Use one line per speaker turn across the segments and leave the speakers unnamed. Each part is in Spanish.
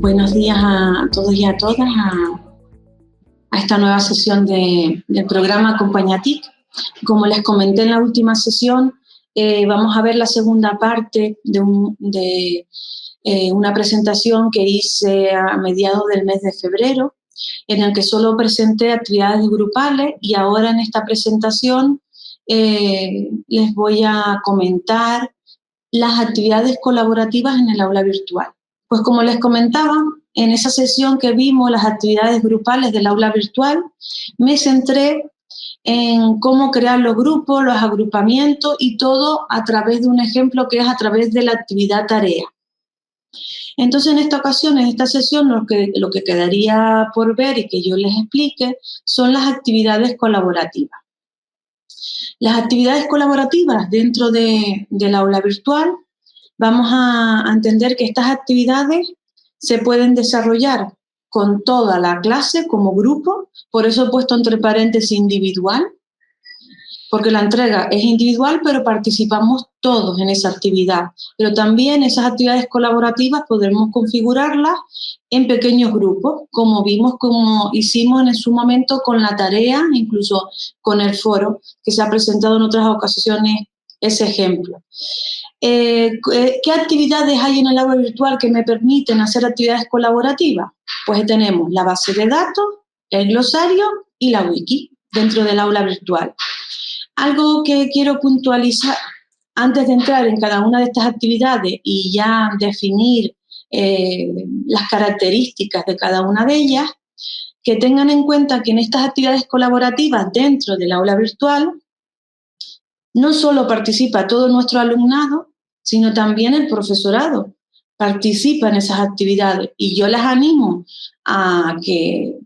Buenos días a todos y a todas a esta nueva sesión del programa Acompañatic. Como les comenté en la última sesión, vamos a ver la segunda parte de una presentación que hice a mediados del mes de febrero, en el que solo presenté actividades grupales, y ahora en esta presentación les voy a comentar las actividades colaborativas en el aula virtual. Pues como les comentaba, en esa sesión que vimos las actividades grupales del aula virtual, me centré en cómo crear los grupos, los agrupamientos y todo a través de un ejemplo que es a través de la actividad tarea. Entonces, en esta ocasión, en esta sesión, lo que quedaría por ver y que yo les explique son las actividades colaborativas. Las actividades colaborativas dentro del aula virtual, vamos a entender que estas actividades se pueden desarrollar con toda la clase como grupo, por eso he puesto entre paréntesis individual, porque la entrega es individual, pero participamos todos en esa actividad. Pero también esas actividades colaborativas podemos configurarlas en pequeños grupos, como vimos, como hicimos en su momento con la tarea, incluso con el foro, que se ha presentado en otras ocasiones ese ejemplo. ¿Qué actividades hay en el aula virtual que me permiten hacer actividades colaborativas? Pues tenemos la base de datos, el glosario y la wiki dentro del aula virtual. Algo que quiero puntualizar antes de entrar en cada una de estas actividades y ya definir las características de cada una de ellas, que tengan en cuenta que en estas actividades colaborativas dentro del aula virtual no solo participa todo nuestro alumnado, sino también el profesorado participa en esas actividades, y yo les animo a que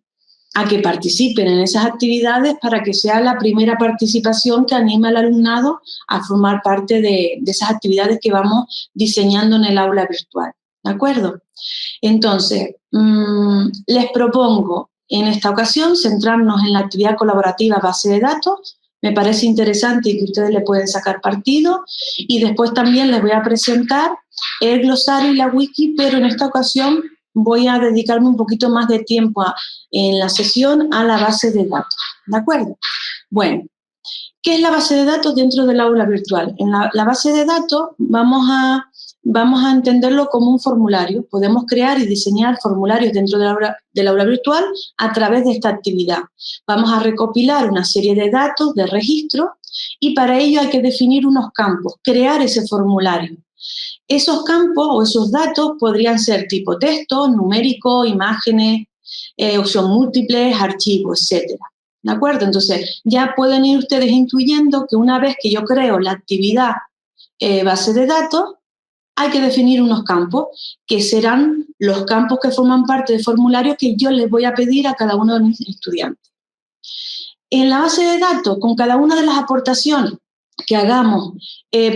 participen en esas actividades para que sea la primera participación que anime al alumnado a formar parte de esas actividades que vamos diseñando en el aula virtual, ¿de acuerdo? Entonces, les propongo en esta ocasión centrarnos en la actividad colaborativa base de datos. Me parece interesante y que ustedes le pueden sacar partido, y después también les voy a presentar el glosario y la wiki, pero en esta ocasión voy a dedicarme un poquito más de tiempo en la sesión a la base de datos, ¿de acuerdo? Bueno, ¿qué es la base de datos dentro del aula virtual? En la base de datos vamos a entenderlo como un formulario. Podemos crear y diseñar formularios dentro del aula virtual a través de esta actividad. Vamos a recopilar una serie de datos de registro, y para ello hay que definir unos campos, crear ese formulario. Esos campos o esos datos podrían ser tipo texto, numérico, imágenes, opción múltiples, archivos, etcétera. ¿De acuerdo? Entonces, ya pueden ir ustedes intuyendo que una vez que yo creo la actividad base de datos, hay que definir unos campos, que serán los campos que forman parte del formulario que yo les voy a pedir a cada uno de mis estudiantes. En la base de datos, con cada una de las aportaciones que hagamos,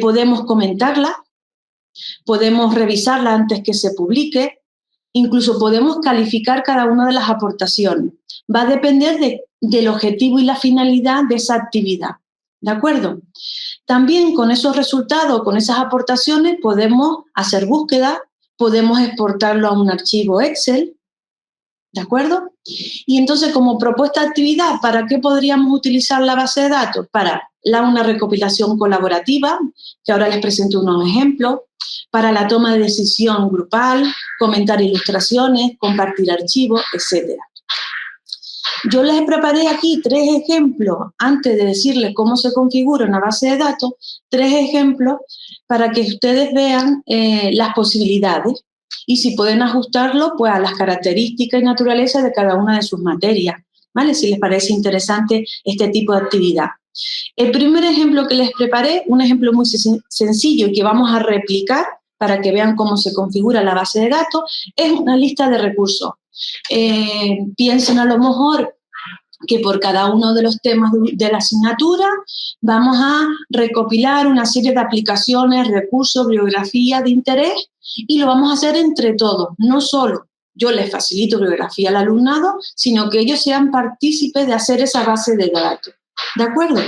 podemos comentarla, podemos revisarla antes que se publique, incluso podemos calificar cada una de las aportaciones. Va a depender del objetivo y la finalidad de esa actividad, ¿de acuerdo? También con esos resultados, con esas aportaciones, podemos hacer búsquedas, podemos exportarlo a un archivo Excel, ¿de acuerdo? Y entonces, como propuesta de actividad, ¿para qué podríamos utilizar la base de datos? Para una recopilación colaborativa, que ahora les presento unos ejemplos, para la toma de decisión grupal, comentar ilustraciones, compartir archivos, etc. Yo les preparé aquí 3 ejemplos, antes de decirles cómo se configura una base de datos, 3 ejemplos para que ustedes vean las posibilidades y si pueden ajustarlo pues, a las características y naturaleza de cada una de sus materias, ¿vale? Si les parece interesante este tipo de actividad. El primer ejemplo que les preparé, un ejemplo muy sencillo y que vamos a replicar para que vean cómo se configura la base de datos, es una lista de recursos. Piensen a lo mejor que por cada uno de los temas de la asignatura vamos a recopilar una serie de aplicaciones, recursos, bibliografía de interés, y lo vamos a hacer entre todos. No solo yo les facilito bibliografía al alumnado, sino que ellos sean partícipes de hacer esa base de datos. ¿De acuerdo?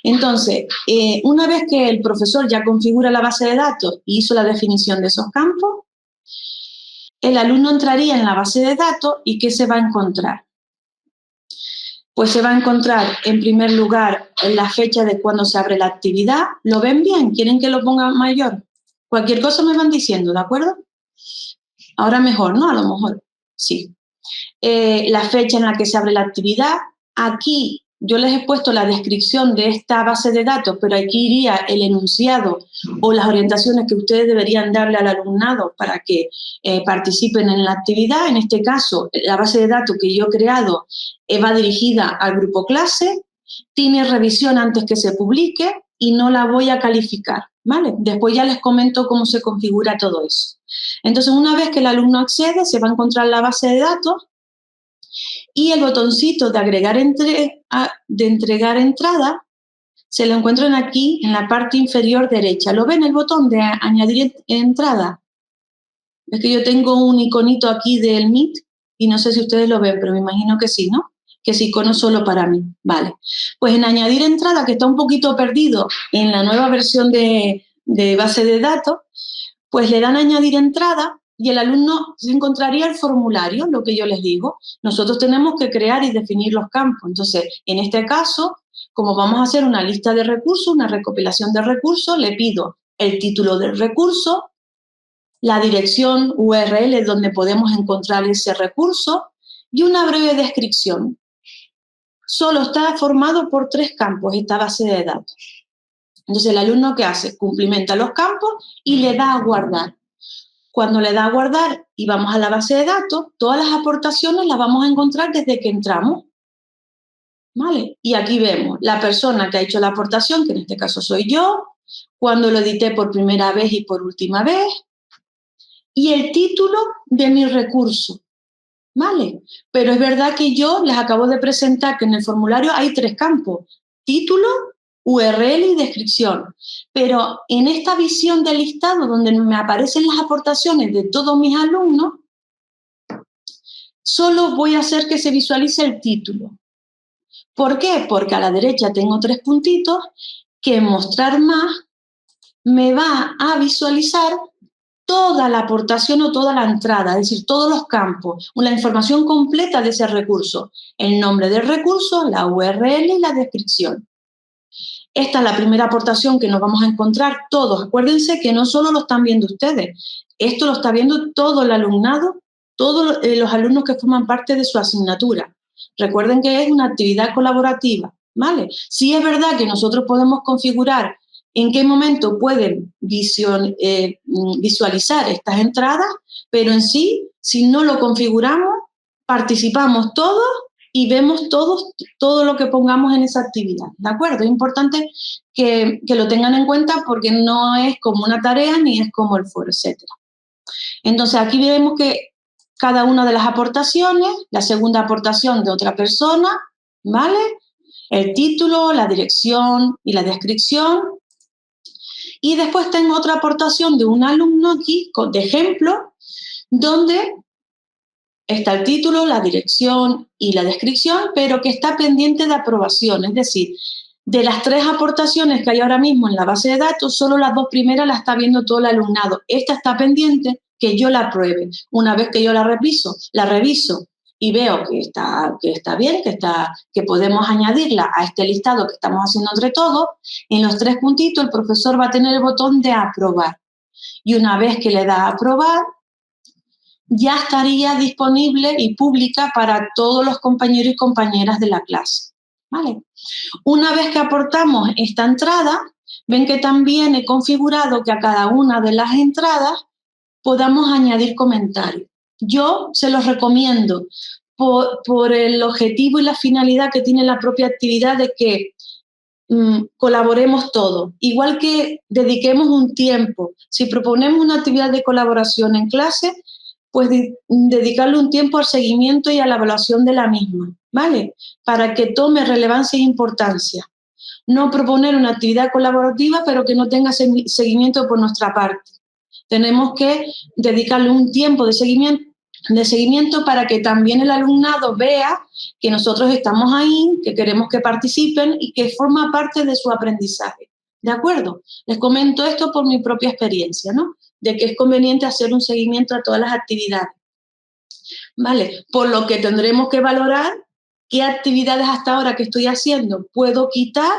Entonces, una vez que el profesor ya configura la base de datos y hizo la definición de esos campos, el alumno entraría en la base de datos y ¿qué se va a encontrar? Pues se va a encontrar, en primer lugar, en la fecha de cuando se abre la actividad. ¿Lo ven bien? ¿Quieren que lo ponga mayor? Cualquier cosa me van diciendo, ¿de acuerdo? Ahora mejor, ¿no? A lo mejor, sí. La fecha en la que se abre la actividad. Aquí yo les he puesto la descripción de esta base de datos, pero aquí iría el enunciado o las orientaciones que ustedes deberían darle al alumnado para que participen en la actividad. En este caso, la base de datos que yo he creado va dirigida al grupo clase, tiene revisión antes que se publique y no la voy a calificar, ¿vale? Después ya les comento cómo se configura todo eso. Entonces, una vez que el alumno accede, se va a encontrar la base de datos y el botoncito de entregar entrada se lo encuentran aquí en la parte inferior derecha. ¿Lo ven el botón de añadir entrada? Es que yo tengo un iconito aquí del Meet y no sé si ustedes lo ven, pero me imagino que sí, ¿no? Que es icono solo para mí. Vale. Pues en añadir entrada, que está un poquito perdido en la nueva versión de base de datos, pues le dan a añadir entrada y el alumno se encontraría el formulario, lo que yo les digo. Nosotros tenemos que crear y definir los campos. Entonces, en este caso, como vamos a hacer una lista de recursos, una recopilación de recursos, le pido el título del recurso, la dirección URL donde podemos encontrar ese recurso y una breve descripción. Solo está formado por 3 campos esta base de datos. Entonces, el alumno, ¿qué hace? Cumplimenta los campos y le da a guardar. Cuando le da a guardar y vamos a la base de datos, todas las aportaciones las vamos a encontrar desde que entramos. ¿Vale? Y aquí vemos la persona que ha hecho la aportación, que en este caso soy yo, cuando lo edité por primera vez y por última vez, y el título de mi recurso. ¿Vale? Pero es verdad que yo les acabo de presentar que en el formulario hay 3 campos: título, URL y descripción. Pero en esta visión del listado donde me aparecen las aportaciones de todos mis alumnos, solo voy a hacer que se visualice el título. ¿Por qué? Porque a la derecha tengo 3 puntitos que en mostrar más me va a visualizar toda la aportación o toda la entrada, es decir, todos los campos, la información completa de ese recurso, el nombre del recurso, la URL y la descripción. Esta es la primera aportación que nos vamos a encontrar todos. Acuérdense que no solo lo están viendo ustedes, esto lo está viendo todo el alumnado, todos los alumnos que forman parte de su asignatura. Recuerden que es una actividad colaborativa, ¿vale? Sí es verdad que nosotros podemos configurar en qué momento pueden visualizar estas entradas, pero en sí, si no lo configuramos, participamos todos y vemos todo lo que pongamos en esa actividad, ¿de acuerdo? Es importante que lo tengan en cuenta porque no es como una tarea ni es como el foro, etc. Entonces, aquí vemos que cada una de las aportaciones, la segunda aportación de otra persona, ¿vale? El título, la dirección y la descripción. Y después tengo otra aportación de un alumno aquí, de ejemplo, donde está el título, la dirección y la descripción, pero que está pendiente de aprobación. Es decir, de las 3 aportaciones que hay ahora mismo en la base de datos, solo las 2 primeras las está viendo todo el alumnado. Esta está pendiente que yo la apruebe. Una vez que yo la reviso y veo que está bien, que podemos añadirla a este listado que estamos haciendo entre todos, en los 3 puntitos el profesor va a tener el botón de aprobar. Y una vez que le da a aprobar, ya estaría disponible y pública para todos los compañeros y compañeras de la clase, ¿vale? Una vez que aportamos esta entrada, ven que también he configurado que a cada una de las entradas podamos añadir comentarios. Yo se los recomiendo por el objetivo y la finalidad que tiene la propia actividad de que colaboremos todos. Igual que dediquemos un tiempo, si proponemos una actividad de colaboración en clase, pues dedicarle un tiempo al seguimiento y a la evaluación de la misma, ¿vale? Para que tome relevancia e importancia. No proponer una actividad colaborativa, pero que no tenga seguimiento por nuestra parte. Tenemos que dedicarle un tiempo de seguimiento para que también el alumnado vea que nosotros estamos ahí, que queremos que participen y que forma parte de su aprendizaje. ¿De acuerdo? Les comento esto por mi propia experiencia, ¿no? De que es conveniente hacer un seguimiento a todas las actividades. ¿vale? Por lo que tendremos que valorar qué actividades hasta ahora que estoy haciendo puedo quitar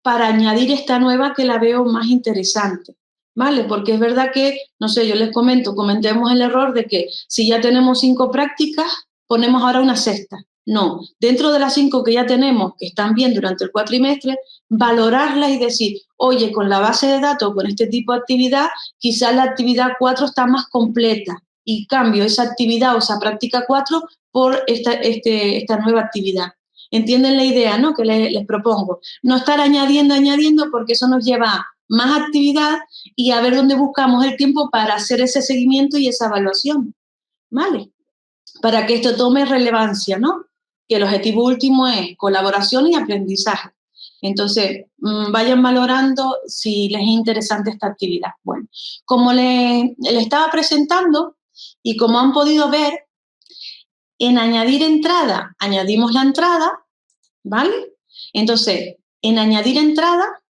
para añadir esta nueva que la veo más interesante, ¿vale? Porque es verdad que, no sé, yo les comentemos el error de que si ya tenemos 5 prácticas, ponemos ahora una sexta. No, dentro de las 5 que ya tenemos, que están bien durante el cuatrimestre, valorarlas y decir, oye, con la base de datos, con este tipo de actividad, quizás la actividad 4 está más completa y cambio esa actividad o esa práctica 4 por esta nueva actividad. ¿Entienden la idea, no? Que les propongo. No estar añadiendo, porque eso nos lleva a más actividad y a ver dónde buscamos el tiempo para hacer ese seguimiento y esa evaluación, ¿vale? Para que esto tome relevancia, ¿no? Que el objetivo último es colaboración y aprendizaje. Entonces, vayan valorando si les es interesante esta actividad. Bueno, como les estaba presentando y como han podido ver, en añadir entrada, añadimos la entrada, ¿vale? Entonces, en añadir entrada,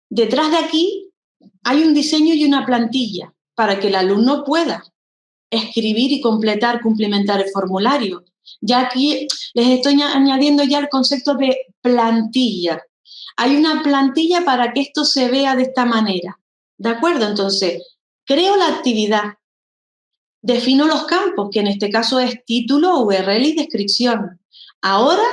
detrás de aquí hay un diseño y una plantilla para que el alumno pueda escribir y cumplimentar el formulario. Ya aquí les estoy añadiendo ya el concepto de plantilla. Hay una plantilla para que esto se vea de esta manera, ¿de acuerdo? Entonces, creo la actividad, defino los campos, que en este caso es título, URL y descripción. Ahora,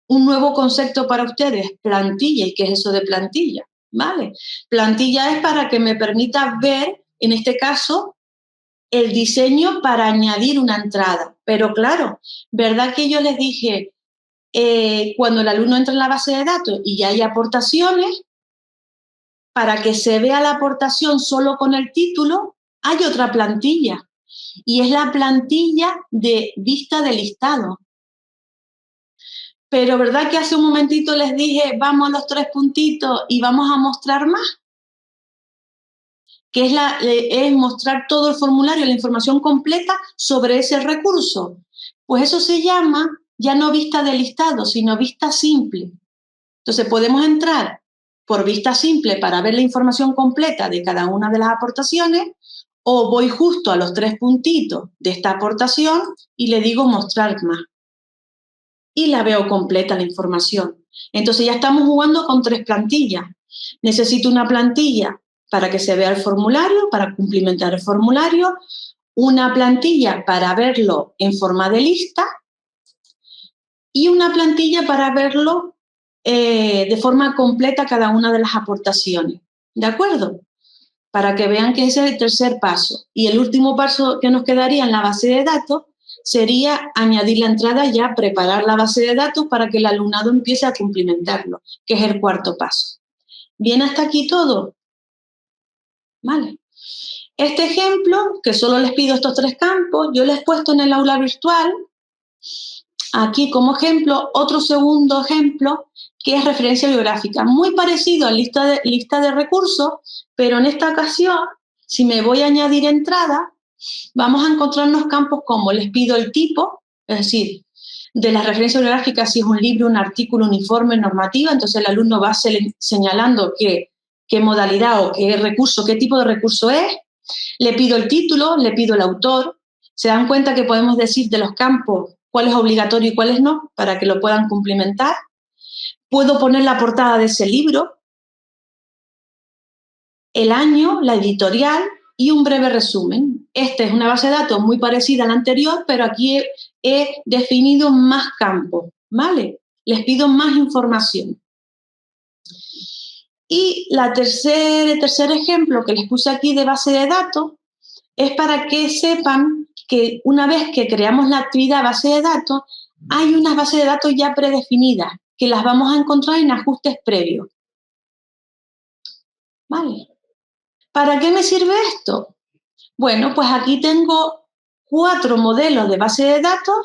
un nuevo concepto para ustedes, plantilla. ¿Y qué es eso de plantilla? ¿Vale? Plantilla es para que me permita ver, en este caso, el diseño para añadir una entrada. Pero claro, ¿verdad que yo les dije, cuando el alumno entra en la base de datos y ya hay aportaciones, para que se vea la aportación solo con el título, hay otra plantilla? Y es la plantilla de vista de listado. Pero ¿verdad que hace un momentito les dije, vamos a los 3 puntitos y vamos a mostrar más? Que es mostrar todo el formulario, la información completa sobre ese recurso. Pues eso se llama ya no vista de listado, sino vista simple. Entonces podemos entrar por vista simple para ver la información completa de cada una de las aportaciones, o voy justo a los 3 puntitos de esta aportación y le digo mostrar más. Y la veo completa la información. Entonces ya estamos jugando con 3 plantillas. Necesito una plantilla para que se vea el formulario, para cumplimentar el formulario, una plantilla para verlo en forma de lista y una plantilla para verlo de forma completa cada una de las aportaciones. ¿De acuerdo? Para que vean que ese es el tercer paso. Y el último paso que nos quedaría en la base de datos sería añadir la entrada, ya preparar la base de datos para que el alumnado empiece a cumplimentarlo, que es el cuarto paso. ¿Bien hasta aquí todo? Vale. Este ejemplo, que solo les pido estos 3 campos, yo les he puesto en el aula virtual, aquí como ejemplo, otro segundo ejemplo, que es referencia bibliográfica, muy parecido a lista de recursos, pero en esta ocasión, si me voy a añadir entrada, vamos a encontrarnos campos como les pido el tipo, es decir, de la referencia bibliográfica, si es un libro, un artículo, un informe, normativa, entonces el alumno va señalando qué modalidad o qué recurso, qué tipo de recurso es. Le pido el título, le pido el autor. Se dan cuenta que podemos decir de los campos cuál es obligatorio y cuál es no, para que lo puedan cumplimentar. Puedo poner la portada de ese libro, el año, la editorial y un breve resumen. Esta es una base de datos muy parecida a la anterior, pero aquí he definido más campos, ¿vale? Les pido más información. Y el tercer ejemplo que les puse aquí de base de datos es para que sepan que una vez que creamos la actividad base de datos, hay unas bases de datos ya predefinidas que las vamos a encontrar en ajustes previos. ¿Vale? ¿Para qué me sirve esto? Bueno, pues aquí tengo 4 modelos de base de datos,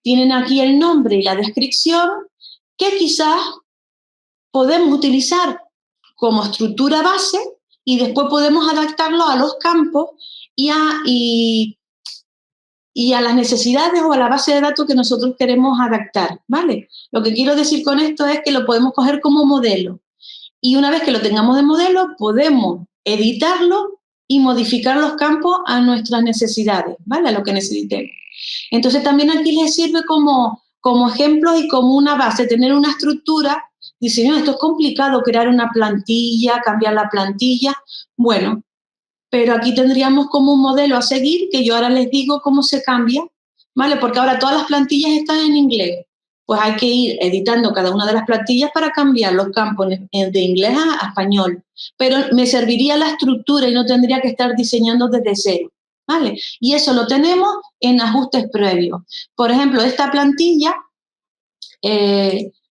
tienen aquí el nombre y la descripción, que quizás podemos utilizar como estructura base y después podemos adaptarlo a los campos y a las necesidades o a la base de datos que nosotros queremos adaptar, ¿vale? Lo que quiero decir con esto es que lo podemos coger como modelo y una vez que lo tengamos de modelo podemos editarlo y modificar los campos a nuestras necesidades, ¿vale? A lo que necesitemos. Entonces también aquí les sirve como ejemplos y como una base, tener una estructura. Dice, no, esto es complicado, crear una plantilla, cambiar la plantilla. Bueno, pero aquí tendríamos como un modelo a seguir, que yo ahora les digo cómo se cambia, ¿vale? Porque ahora todas las plantillas están en inglés. Pues hay que ir editando cada una de las plantillas para cambiar los campos de inglés a español. Pero me serviría la estructura y no tendría que estar diseñando desde cero, ¿vale? Y eso lo tenemos en ajustes previos. Por ejemplo, esta plantilla,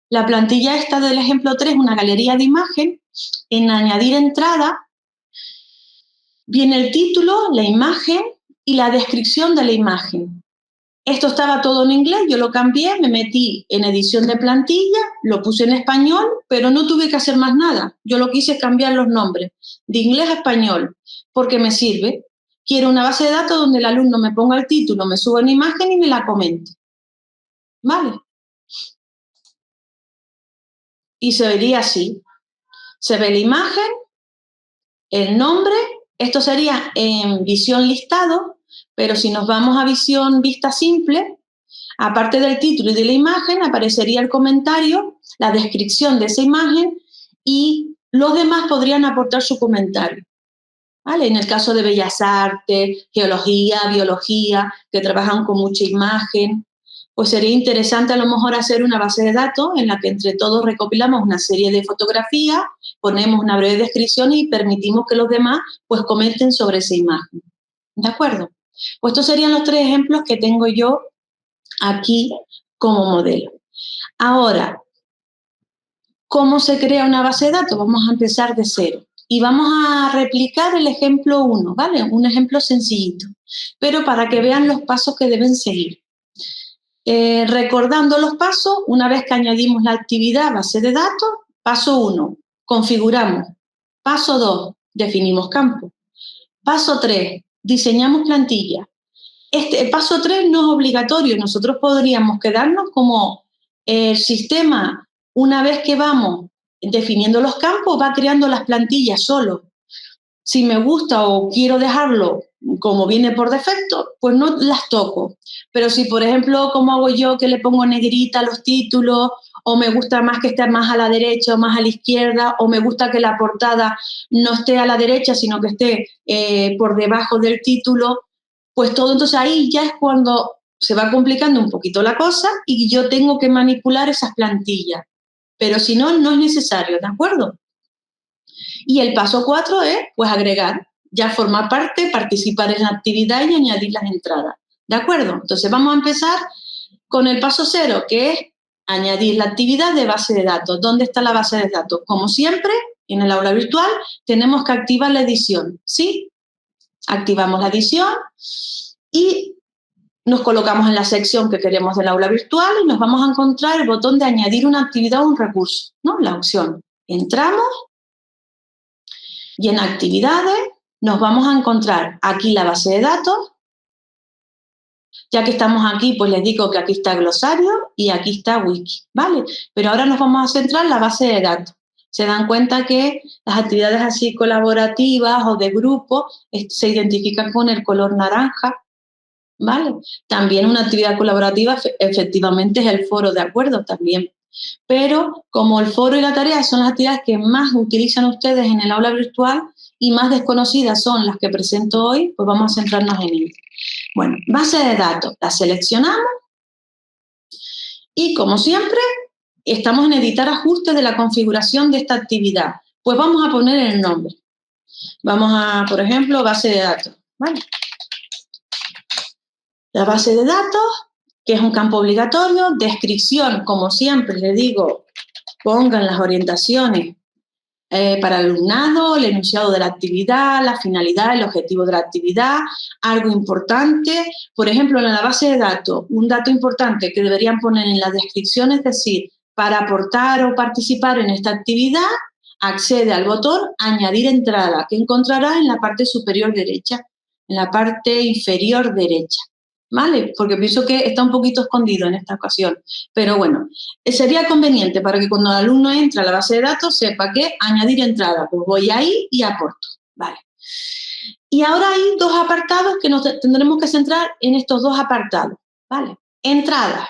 la plantilla esta del ejemplo 3, una galería de imagen, en añadir entrada, viene el título, la imagen y la descripción de la imagen. Esto estaba todo en inglés, yo lo cambié, me metí en edición de plantilla, lo puse en español, pero no tuve que hacer más nada. Yo lo que hice es cambiar los nombres de inglés a español, porque me sirve. Quiero una base de datos donde el alumno me ponga el título, me suba una imagen y me la comente. ¿Vale? Y se vería así. Se ve la imagen, el nombre, esto sería en visión listado, pero si nos vamos a visión vista simple, aparte del título y de la imagen, aparecería el comentario, la descripción de esa imagen y los demás podrían aportar su comentario. ¿Vale? En el caso de Bellas Artes, Geología, Biología, que trabajan con mucha imagen, pues sería interesante a lo mejor hacer una base de datos en la que entre todos recopilamos una serie de fotografías, ponemos una breve descripción y permitimos que los demás pues comenten sobre esa imagen. ¿De acuerdo? Pues estos serían los 3 ejemplos que tengo yo aquí como modelo. Ahora, ¿cómo se crea una base de datos? Vamos a empezar de cero. Y vamos a replicar el ejemplo 1, ¿vale? Un ejemplo sencillito, pero para que vean los pasos que deben seguir. Recordando los pasos, una vez que añadimos la actividad base de datos, paso 1, configuramos. Paso 2, definimos campo. Paso 3, diseñamos plantilla. El paso 3 no es obligatorio, nosotros podríamos quedarnos como el sistema, una vez que vamos definiendo los campos, va creando las plantillas solo. Si me gusta o quiero dejarlo como viene por defecto, pues no las toco. Pero si, por ejemplo, como hago yo, que le pongo negrita a los títulos, o me gusta más que esté más a la derecha o más a la izquierda, o me gusta que la portada no esté a la derecha, sino que esté por debajo del título, pues todo, entonces ahí ya es cuando se va complicando un poquito la cosa y yo tengo que manipular esas plantillas. Pero si no, no es necesario, ¿de acuerdo? Y el paso 4 es, pues, agregar, ya formar parte, participar en la actividad y añadir las entradas. ¿De acuerdo? Entonces vamos a empezar con el paso 0, que es añadir la actividad de base de datos. ¿Dónde está la base de datos? Como siempre, en el aula virtual tenemos que activar la edición, ¿sí? Activamos la edición y nos colocamos en la sección que queremos del aula virtual y nos vamos a encontrar el botón de añadir una actividad o un recurso, ¿no? La opción. Entramos y en actividades nos vamos a encontrar aquí la base de datos. Ya que estamos aquí, pues les digo que aquí está el glosario y aquí está wiki, ¿vale? Pero ahora nos vamos a centrar en la base de datos. Se dan cuenta que las actividades así colaborativas o de grupo se identifican con el color naranja, ¿vale? También una actividad colaborativa efectivamente es el foro, ¿de acuerdo? También. Pero como el foro y la tarea son las actividades que más utilizan ustedes en el aula virtual y más desconocidas son las que presento hoy, pues vamos a centrarnos en ellas. Bueno, base de datos, la seleccionamos y como siempre estamos en editar ajustes de la configuración de esta actividad. Pues vamos a poner el nombre. Vamos a, por ejemplo, base de datos, ¿vale? La base de datos, que es un campo obligatorio, descripción, como siempre les digo, pongan las orientaciones para el alumnado, el enunciado de la actividad, la finalidad, el objetivo de la actividad, algo importante. Por ejemplo, en la base de datos, un dato importante que deberían poner en la descripción es decir, para aportar o participar en esta actividad, accede al botón añadir entrada, que encontrará en la parte superior derecha, en la parte inferior derecha. ¿Vale? Porque pienso que está un poquito escondido en esta ocasión. Pero bueno, sería conveniente para que cuando el alumno entre a la base de datos sepa que añadir entrada. Pues voy ahí y aporto. ¿Vale? Y ahora hay dos apartados que nos tendremos que centrar en estos dos apartados, ¿vale? Entrada.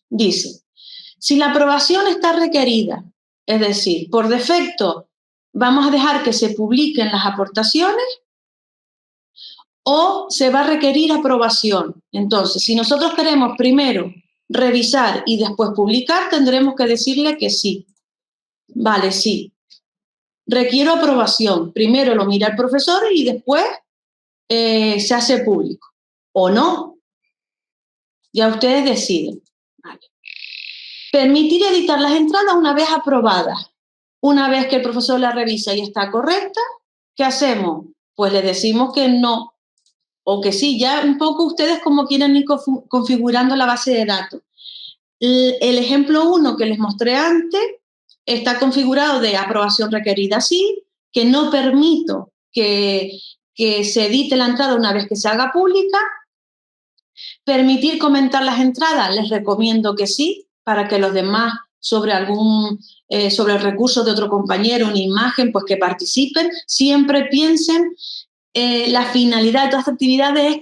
Dice, si la aprobación está requerida, es decir, por defecto vamos a dejar que se publiquen las aportaciones o se va a requerir aprobación. Entonces, si nosotros queremos primero revisar y después publicar, tendremos que decirle que sí. Vale, sí. Requiero aprobación. Primero lo mira el profesor y después se hace público. ¿O no? Ya ustedes deciden. Vale. Permitir editar las entradas una vez aprobadas. Una vez que el profesor la revisa y está correcta, ¿qué hacemos? Pues le decimos que no o que sí, ya un poco ustedes como quieren ir configurando la base de datos. El ejemplo 1 que les mostré antes está configurado de aprobación requerida sí, que no permito que se edite la entrada una vez que se haga pública. Permitir comentar las entradas, les recomiendo que sí, para que los demás sobre sobre el recurso de otro compañero, una imagen, pues que participen. Siempre piensen, la finalidad de todas estas actividades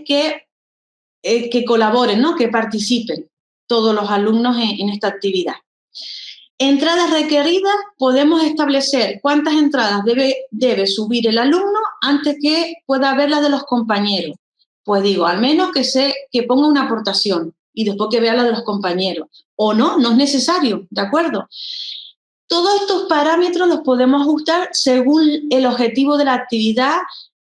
es que colaboren, ¿no? Que participen todos los alumnos en esta actividad. Entradas requeridas, podemos establecer cuántas entradas debe subir el alumno antes que pueda ver las de los compañeros. Pues digo, al menos que ponga una aportación y después que vea la de los compañeros. O no, no es necesario, ¿de acuerdo? Todos estos parámetros los podemos ajustar según el objetivo de la actividad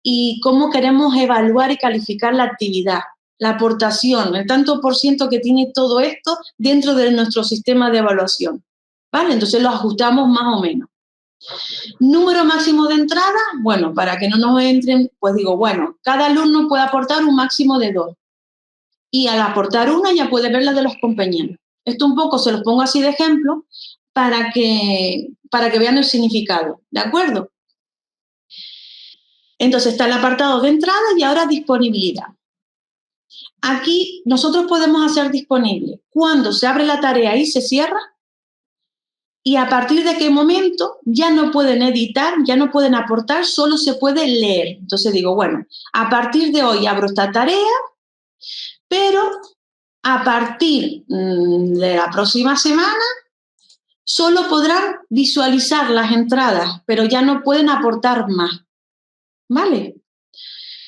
y cómo queremos evaluar y calificar la actividad. La aportación, el tanto por ciento que tiene todo esto dentro de nuestro sistema de evaluación. ¿Vale? Entonces lo ajustamos más o menos. Número máximo de entrada, bueno, para que no nos entren, pues digo, bueno, cada alumno puede aportar un máximo de 2. Y al aportar una ya puede ver la de los compañeros. Esto un poco se los pongo así de ejemplo para que vean el significado, ¿de acuerdo? Entonces está el apartado de entrada y ahora disponibilidad. Aquí nosotros podemos hacer disponible cuando se abre la tarea y se cierra, y a partir de qué momento ya no pueden editar, ya no pueden aportar, solo se puede leer. Entonces digo, bueno, a partir de hoy abro esta tarea, pero a partir de la próxima semana solo podrán visualizar las entradas, pero ya no pueden aportar más. ¿Vale?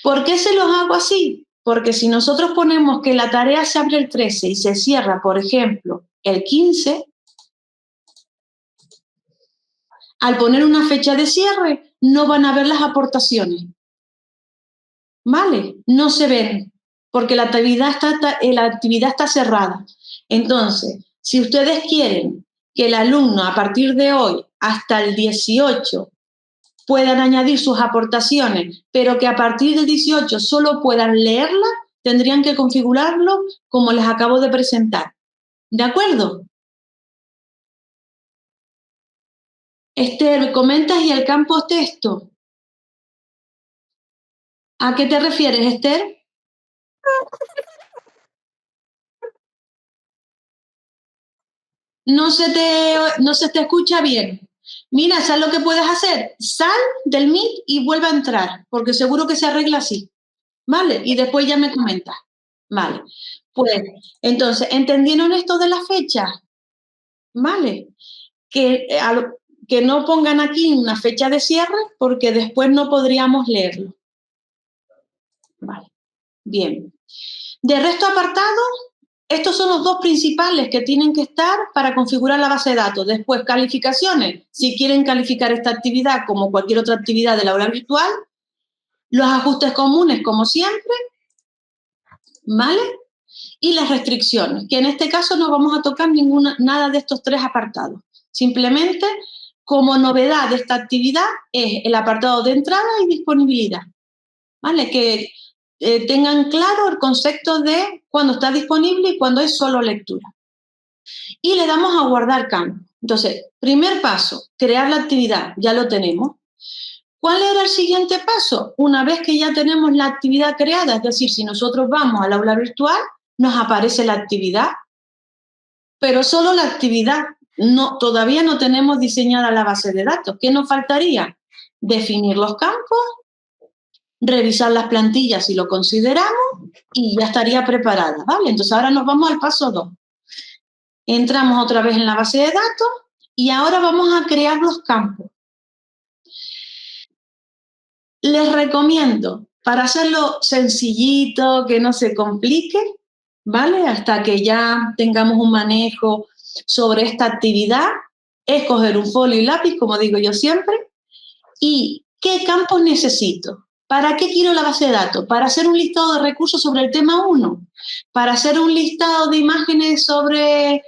¿Por qué se los hago así? Porque si nosotros ponemos que la tarea se abre el 13 y se cierra, por ejemplo, el 15, al poner una fecha de cierre, no van a ver las aportaciones. ¿Vale? No se ven, porque la actividad está cerrada. Entonces, si ustedes quieren que el alumno a partir de hoy hasta el 18 puedan añadir sus aportaciones, pero que a partir del 18 solo puedan leerlas, tendrían que configurarlo como les acabo de presentar. ¿De acuerdo? Esther, ¿comentas y el campo texto? ¿A qué te refieres, Esther? No se te escucha bien. Mira, ¿sabes lo que puedes hacer? Sal del Meet y vuelve a entrar, porque seguro que se arregla así. ¿Vale? Y después ya me comentas. Vale. Pues, entonces, ¿entendieron esto de la fecha? ¿Vale? Que no pongan aquí una fecha de cierre, porque después no podríamos leerlo. Vale. Bien. De resto apartado, estos son los dos principales que tienen que estar para configurar la base de datos. Después, calificaciones. Si quieren calificar esta actividad como cualquier otra actividad del aula virtual. Los ajustes comunes, como siempre. ¿Vale? Y las restricciones, que en este caso no vamos a tocar nada de estos tres apartados. Simplemente, como novedad de esta actividad, es el apartado de entrada y disponibilidad. ¿Vale? Que tengan claro el concepto de cuando está disponible y cuando es solo lectura. Y le damos a guardar campo. Entonces, primer paso, crear la actividad, ya lo tenemos. ¿Cuál era el siguiente paso? Una vez que ya tenemos la actividad creada, es decir, si nosotros vamos al aula virtual, nos aparece la actividad, pero solo la actividad. No, todavía no tenemos diseñada la base de datos. ¿Qué nos faltaría? Definir los campos revisar las plantillas si lo consideramos y ya estaría preparada, ¿vale? Entonces ahora nos vamos al paso 2. Entramos otra vez en la base de datos y ahora vamos a crear los campos. Les recomiendo, para hacerlo sencillito, que no se complique, ¿vale? Hasta que ya tengamos un manejo sobre esta actividad, es coger un folio y lápiz, como digo yo siempre, y ¿qué campos necesito? ¿Para qué quiero la base de datos? ¿Para hacer un listado de recursos sobre el tema 1? ¿Para hacer un listado de imágenes sobre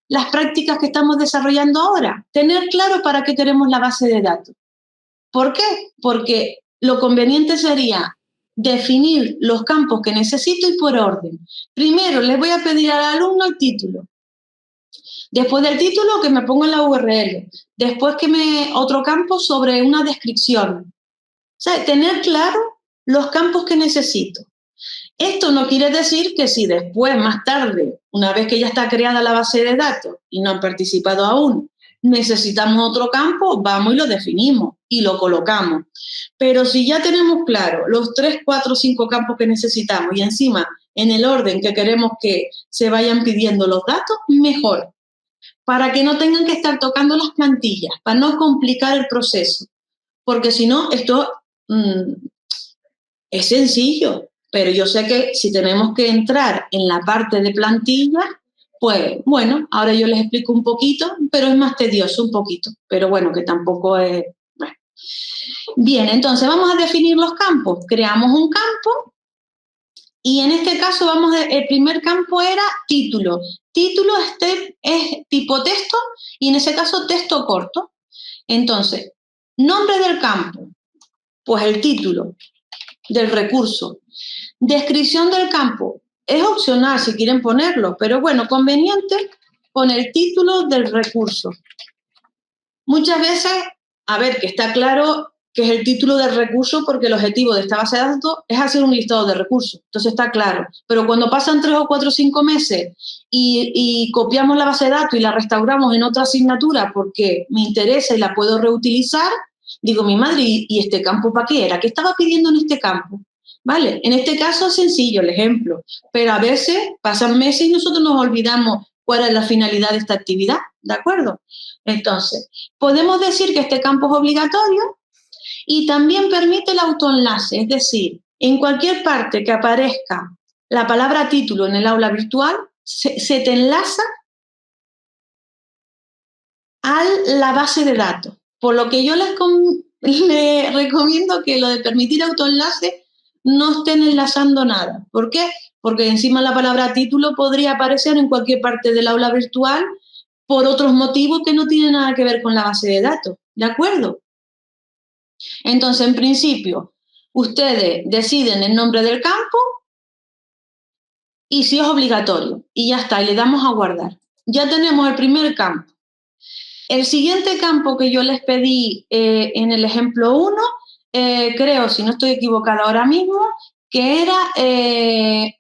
las prácticas que estamos desarrollando ahora? Tener claro para qué queremos la base de datos. ¿Por qué? Porque lo conveniente sería definir los campos que necesito y por orden. Primero, les voy a pedir al alumno el título. Después del título, que me ponga la URL. Después otro campo sobre una descripción. O sea, tener claro los campos que necesito. Esto no quiere decir que si después, más tarde, una vez que ya está creada la base de datos y no han participado aún, necesitamos otro campo, vamos y lo definimos y lo colocamos. Pero si ya tenemos claro los 3, 4, 5 campos que necesitamos y encima en el orden que queremos que se vayan pidiendo los datos, mejor. Para que no tengan que estar tocando las plantillas, para no complicar el proceso. Porque si no, esto es sencillo, pero yo sé que si tenemos que entrar en la parte de plantillas, pues bueno, ahora yo les explico un poquito, pero es más tedioso un poquito, pero bueno, que tampoco es... Bueno. Bien, entonces vamos a definir los campos. Creamos un campo y en este caso el primer campo era título. Título es tipo texto y en ese caso texto corto. Entonces, nombre del campo, pues el título del recurso. Descripción del campo, es opcional si quieren ponerlo, pero bueno, conveniente poner el título del recurso. Muchas veces, a ver, que está claro que es el título del recurso porque el objetivo de esta base de datos es hacer un listado de recursos, entonces está claro. Pero cuando pasan 3 o 4 o 5 meses y copiamos la base de datos y la restauramos en otra asignatura porque me interesa y la puedo reutilizar, digo, mi madre, ¿y este campo para qué era? ¿Qué estaba pidiendo en este campo? ¿Vale? En este caso es sencillo el ejemplo, pero a veces pasan meses y nosotros nos olvidamos cuál es la finalidad de esta actividad, ¿de acuerdo? Entonces, podemos decir que este campo es obligatorio y también permite el autoenlace, es decir, en cualquier parte que aparezca la palabra título en el aula virtual, se te enlaza a la base de datos. Por lo que yo les recomiendo que lo de permitir autoenlace no estén enlazando nada. ¿Por qué? Porque encima la palabra título podría aparecer en cualquier parte del aula virtual por otros motivos que no tienen nada que ver con la base de datos. ¿De acuerdo? Entonces, en principio, ustedes deciden el nombre del campo y si es obligatorio. Y ya está, y le damos a guardar. Ya tenemos el primer campo. El siguiente campo que yo les pedí en el ejemplo 1, creo, si no estoy equivocada ahora mismo, que era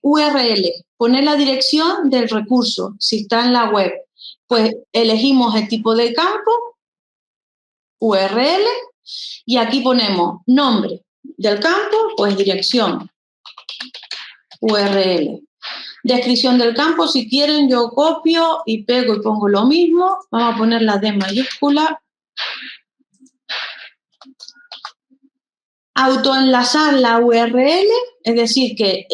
URL, poner la dirección del recurso, si está en la web. Pues elegimos el tipo de campo, URL, y aquí ponemos nombre del campo, pues dirección, URL. Descripción del campo, si quieren yo copio y pego y pongo lo mismo. Vamos a poner la D mayúscula. Autoenlazar la URL, es decir, que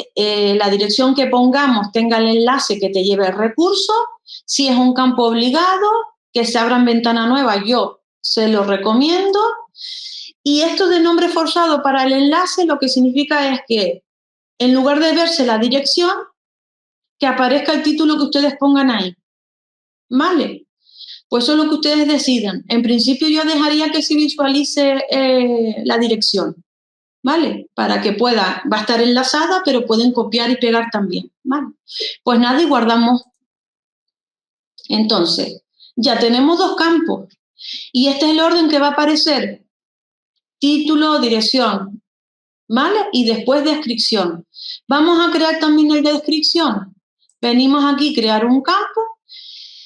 la dirección que pongamos tenga el enlace que te lleve el recurso. Si es un campo obligado, que se abra en ventana nueva, yo se lo recomiendo. Y esto de nombre forzado para el enlace lo que significa es que en lugar de verse la dirección, que aparezca el título que ustedes pongan ahí. ¿Vale? Pues eso es lo que ustedes decidan. En principio yo dejaría que se visualice la dirección, ¿vale? Para que va a estar enlazada, pero pueden copiar y pegar también, ¿vale? Pues nada, y guardamos. Entonces, ya tenemos 2 campos. Y este es el orden que va a aparecer. Título, dirección, ¿vale? Y después descripción. Vamos a crear también el de descripción. Venimos aquí a crear un campo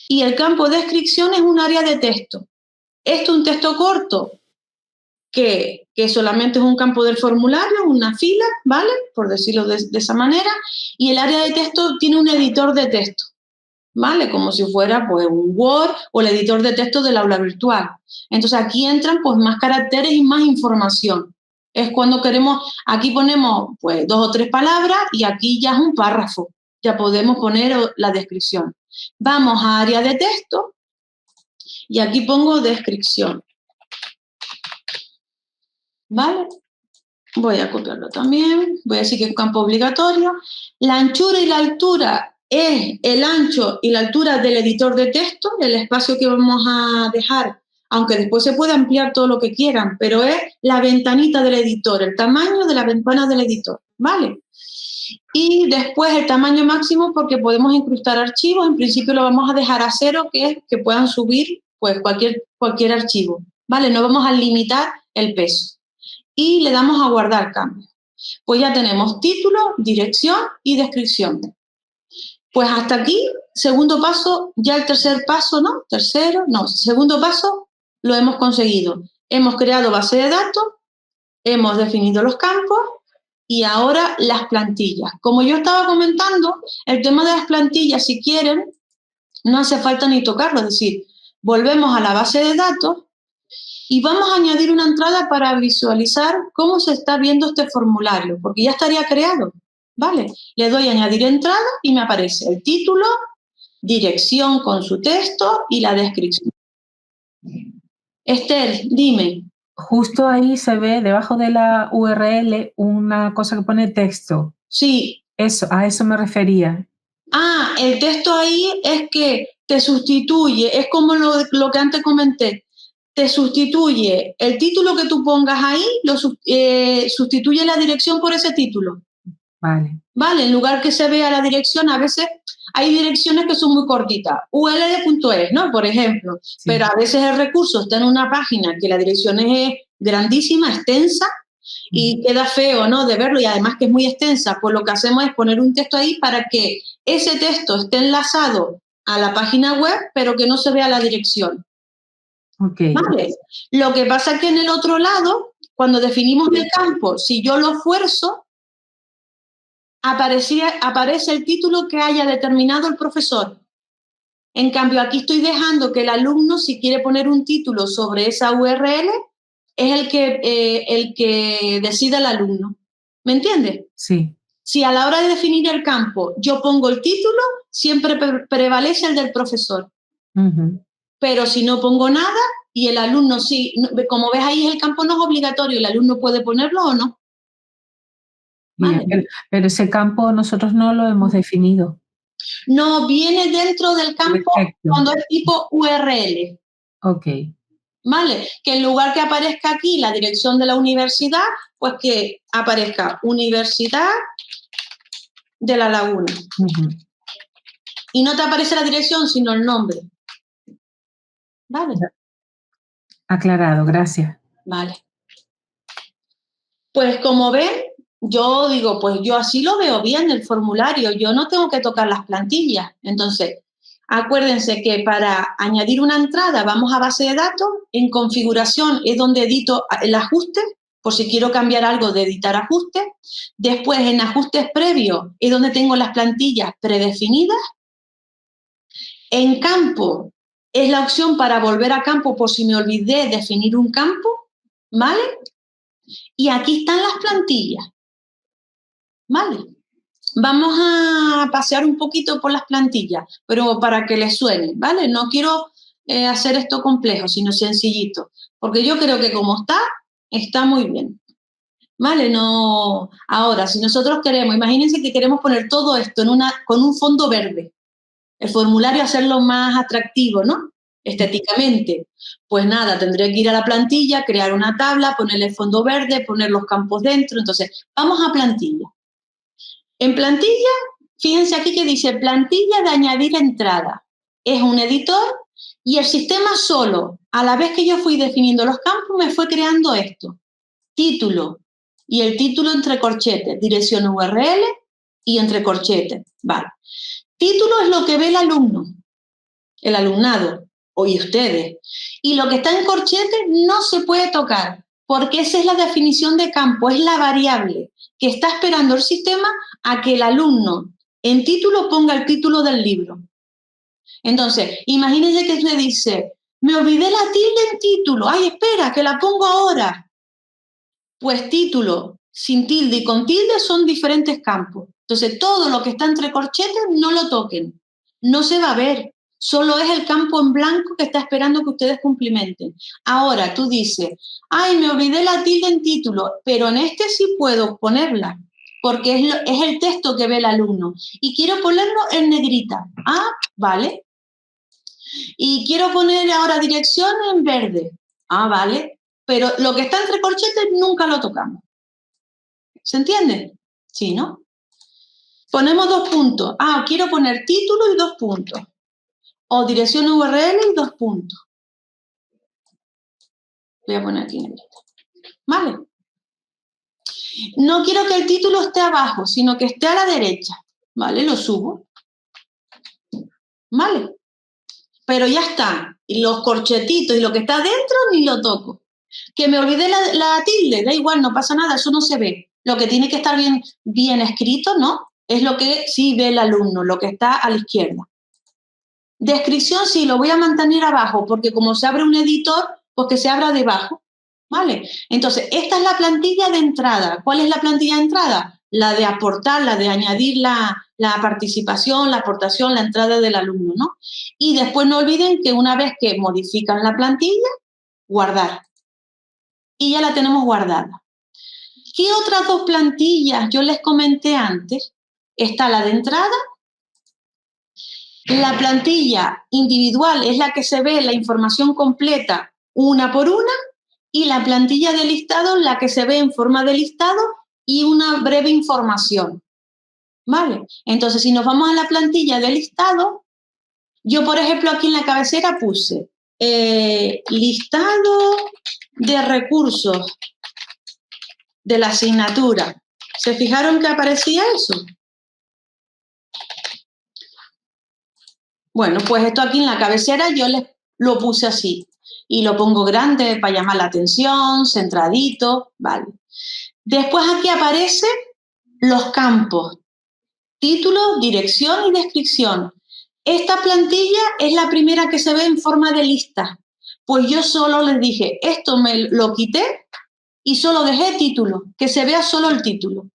y el campo de descripción es un área de texto. ¿Esto es un texto corto? que solamente es un campo del formulario, una fila, ¿vale? Por decirlo de esa manera, y el área de texto tiene un editor de texto, ¿vale? Como si fuera pues un Word o el editor de texto del aula virtual. Entonces aquí entran pues más caracteres y más información. Es cuando queremos, aquí ponemos pues 2 o 3 palabras y aquí ya es un párrafo, ya podemos poner la descripción. Vamos a área de texto y aquí pongo descripción, ¿vale? Voy a copiarlo también, voy a decir que es un campo obligatorio. La anchura y la altura es el ancho y la altura del editor de texto, el espacio que vamos a dejar, aunque después se puede ampliar todo lo que quieran, pero es la ventanita del editor, el tamaño de la ventana del editor, ¿vale? Y después el tamaño máximo, porque podemos incrustar archivos, en principio lo vamos a dejar a 0, que es que puedan subir pues cualquier archivo, ¿vale? No vamos a limitar el peso. Y le damos a guardar cambio. Pues ya tenemos título, dirección y descripción. Pues hasta aquí, segundo paso, ya el tercer paso, ¿no? Segundo paso lo hemos conseguido. Hemos creado base de datos, hemos definido los campos y ahora las plantillas. Como yo estaba comentando, el tema de las plantillas, si quieren, no hace falta ni tocarlo, es decir, volvemos a la base de datos y vamos a añadir una entrada para visualizar cómo se está viendo este formulario, porque ya estaría creado, ¿vale? Le doy a añadir entrada y me aparece el título, dirección con su texto y la descripción. Esther, dime.
Justo ahí se ve, debajo de la URL, una cosa que pone texto.
Sí.
Eso, a eso me refería.
Ah, el texto ahí es que te sustituye, es como lo que antes comenté. Te sustituye el título que tú pongas ahí, sustituye la dirección por ese título.
Vale.
Vale, en lugar que se vea la dirección, a veces hay direcciones que son muy cortitas, uld.es, ¿no? Por ejemplo, sí. Pero a veces el recurso está en una página que la dirección es grandísima, extensa, y queda feo, ¿no? De verlo, y además que es muy extensa, pues lo que hacemos es poner un texto ahí para que ese texto esté enlazado a la página web, pero que no se vea la dirección.
Okay.
¿Vale? Lo que pasa es que en el otro lado, cuando definimos el campo, si yo lo fuerzo, aparece el título que haya determinado el profesor. En cambio, aquí estoy dejando que el alumno, si quiere poner un título sobre esa URL, es el que decida el alumno. ¿Me entiendes?
Sí.
Si a la hora de definir el campo yo pongo el título, siempre prevalece el del profesor. Pero si no pongo nada y el alumno sí, como ves ahí el campo no es obligatorio, el alumno puede ponerlo o no.
Vale. Pero ese campo nosotros no lo hemos definido.
No, viene dentro del campo. Perfecto. Cuando es tipo URL.
Ok.
¿Vale? Que en lugar que aparezca aquí la dirección de la universidad, pues que aparezca Universidad de La Laguna. Y no te aparece la dirección, sino el nombre. ¿Vale?
Aclarado, gracias.
Vale. Pues como ven, yo digo, pues yo así lo veo bien el formulario, yo no tengo que tocar las plantillas. Entonces, acuérdense que para añadir una entrada vamos a base de datos, en configuración es donde edito el ajuste, por si quiero cambiar algo de editar ajustes. Después en ajustes previos es donde tengo las plantillas predefinidas. En campo es la opción para volver a campo por si me olvidé definir un campo, ¿vale? Y aquí están las plantillas, ¿vale? Vamos a pasear un poquito por las plantillas, pero para que les suene, ¿vale? No quiero hacer esto complejo, sino sencillito, porque yo creo que como está muy bien, ¿vale? No, ahora, si nosotros queremos, imagínense que queremos poner todo esto con un fondo verde, el formulario hacerlo más atractivo, ¿no? Estéticamente. Pues nada, tendré que ir a la plantilla, crear una tabla, ponerle el fondo verde, poner los campos dentro. Entonces, vamos a plantilla. En plantilla, fíjense aquí que dice plantilla de añadir entrada. Es un editor y el sistema solo, a la vez que yo fui definiendo los campos, me fue creando esto. Título y el título entre corchetes, dirección URL y entre corchetes. Vale. Título es lo que ve el alumno, el alumnado, y ustedes. Y lo que está en corchetes no se puede tocar, Porque esa es la definición de campo, es la variable que está esperando el sistema a que el alumno en título ponga el título del libro. Entonces, imagínense que usted dice, me olvidé la tilde en título, ay, espera, que la pongo ahora. Pues título sin tilde y con tilde son diferentes campos. Entonces, todo lo que está entre corchetes no lo toquen, no se va a ver. Solo es el campo en blanco que está esperando que ustedes cumplimenten. Ahora, tú dices, ay, me olvidé la tilde en título, pero en este sí puedo ponerla, porque es el texto que ve el alumno. Y quiero ponerlo en negrita. Ah, vale. Y quiero poner ahora dirección en verde. Ah, vale. Pero lo que está entre corchetes nunca lo tocamos. ¿Se entiende? Sí, ¿no? Ponemos 2 puntos. Ah, quiero poner título y 2 puntos. O dirección URL y 2 puntos. Voy a poner aquí en negrita. ¿Vale? No quiero que el título esté abajo, sino que esté a la derecha. ¿Vale? Lo subo. ¿Vale? Pero ya está. Y los corchetitos y lo que está dentro ni lo toco. Que me olvidé la tilde, da igual, no pasa nada, eso no se ve. Lo que tiene que estar bien escrito, ¿no? Es lo que sí ve el alumno, lo que está a la izquierda. Descripción sí, lo voy a mantener abajo, porque como se abre un editor, pues que se abra debajo, ¿vale? Entonces, esta es la plantilla de entrada. ¿Cuál es la plantilla de entrada? La de aportar, la de añadir la participación, la aportación, la entrada del alumno, ¿no? Y después no olviden que una vez que modifican la plantilla, guardar. Y ya la tenemos guardada. ¿Qué otras 2 plantillas yo les comenté antes? Está la de entrada. La plantilla individual es la que se ve la información completa una por una y la plantilla de listado la que se ve en forma de listado y una breve información. ¿Vale? Entonces, si nos vamos a la plantilla de listado, yo, por ejemplo, aquí en la cabecera puse listado de recursos de la asignatura. ¿Se fijaron que aparecía eso? Bueno, pues esto aquí en la cabecera yo lo puse así. Y lo pongo grande para llamar la atención, centradito, vale. Después aquí aparecen los campos. Título, dirección y descripción. Esta plantilla es la primera que se ve en forma de lista. Pues yo solo les dije, esto me lo quité y solo dejé título, que se vea solo el título.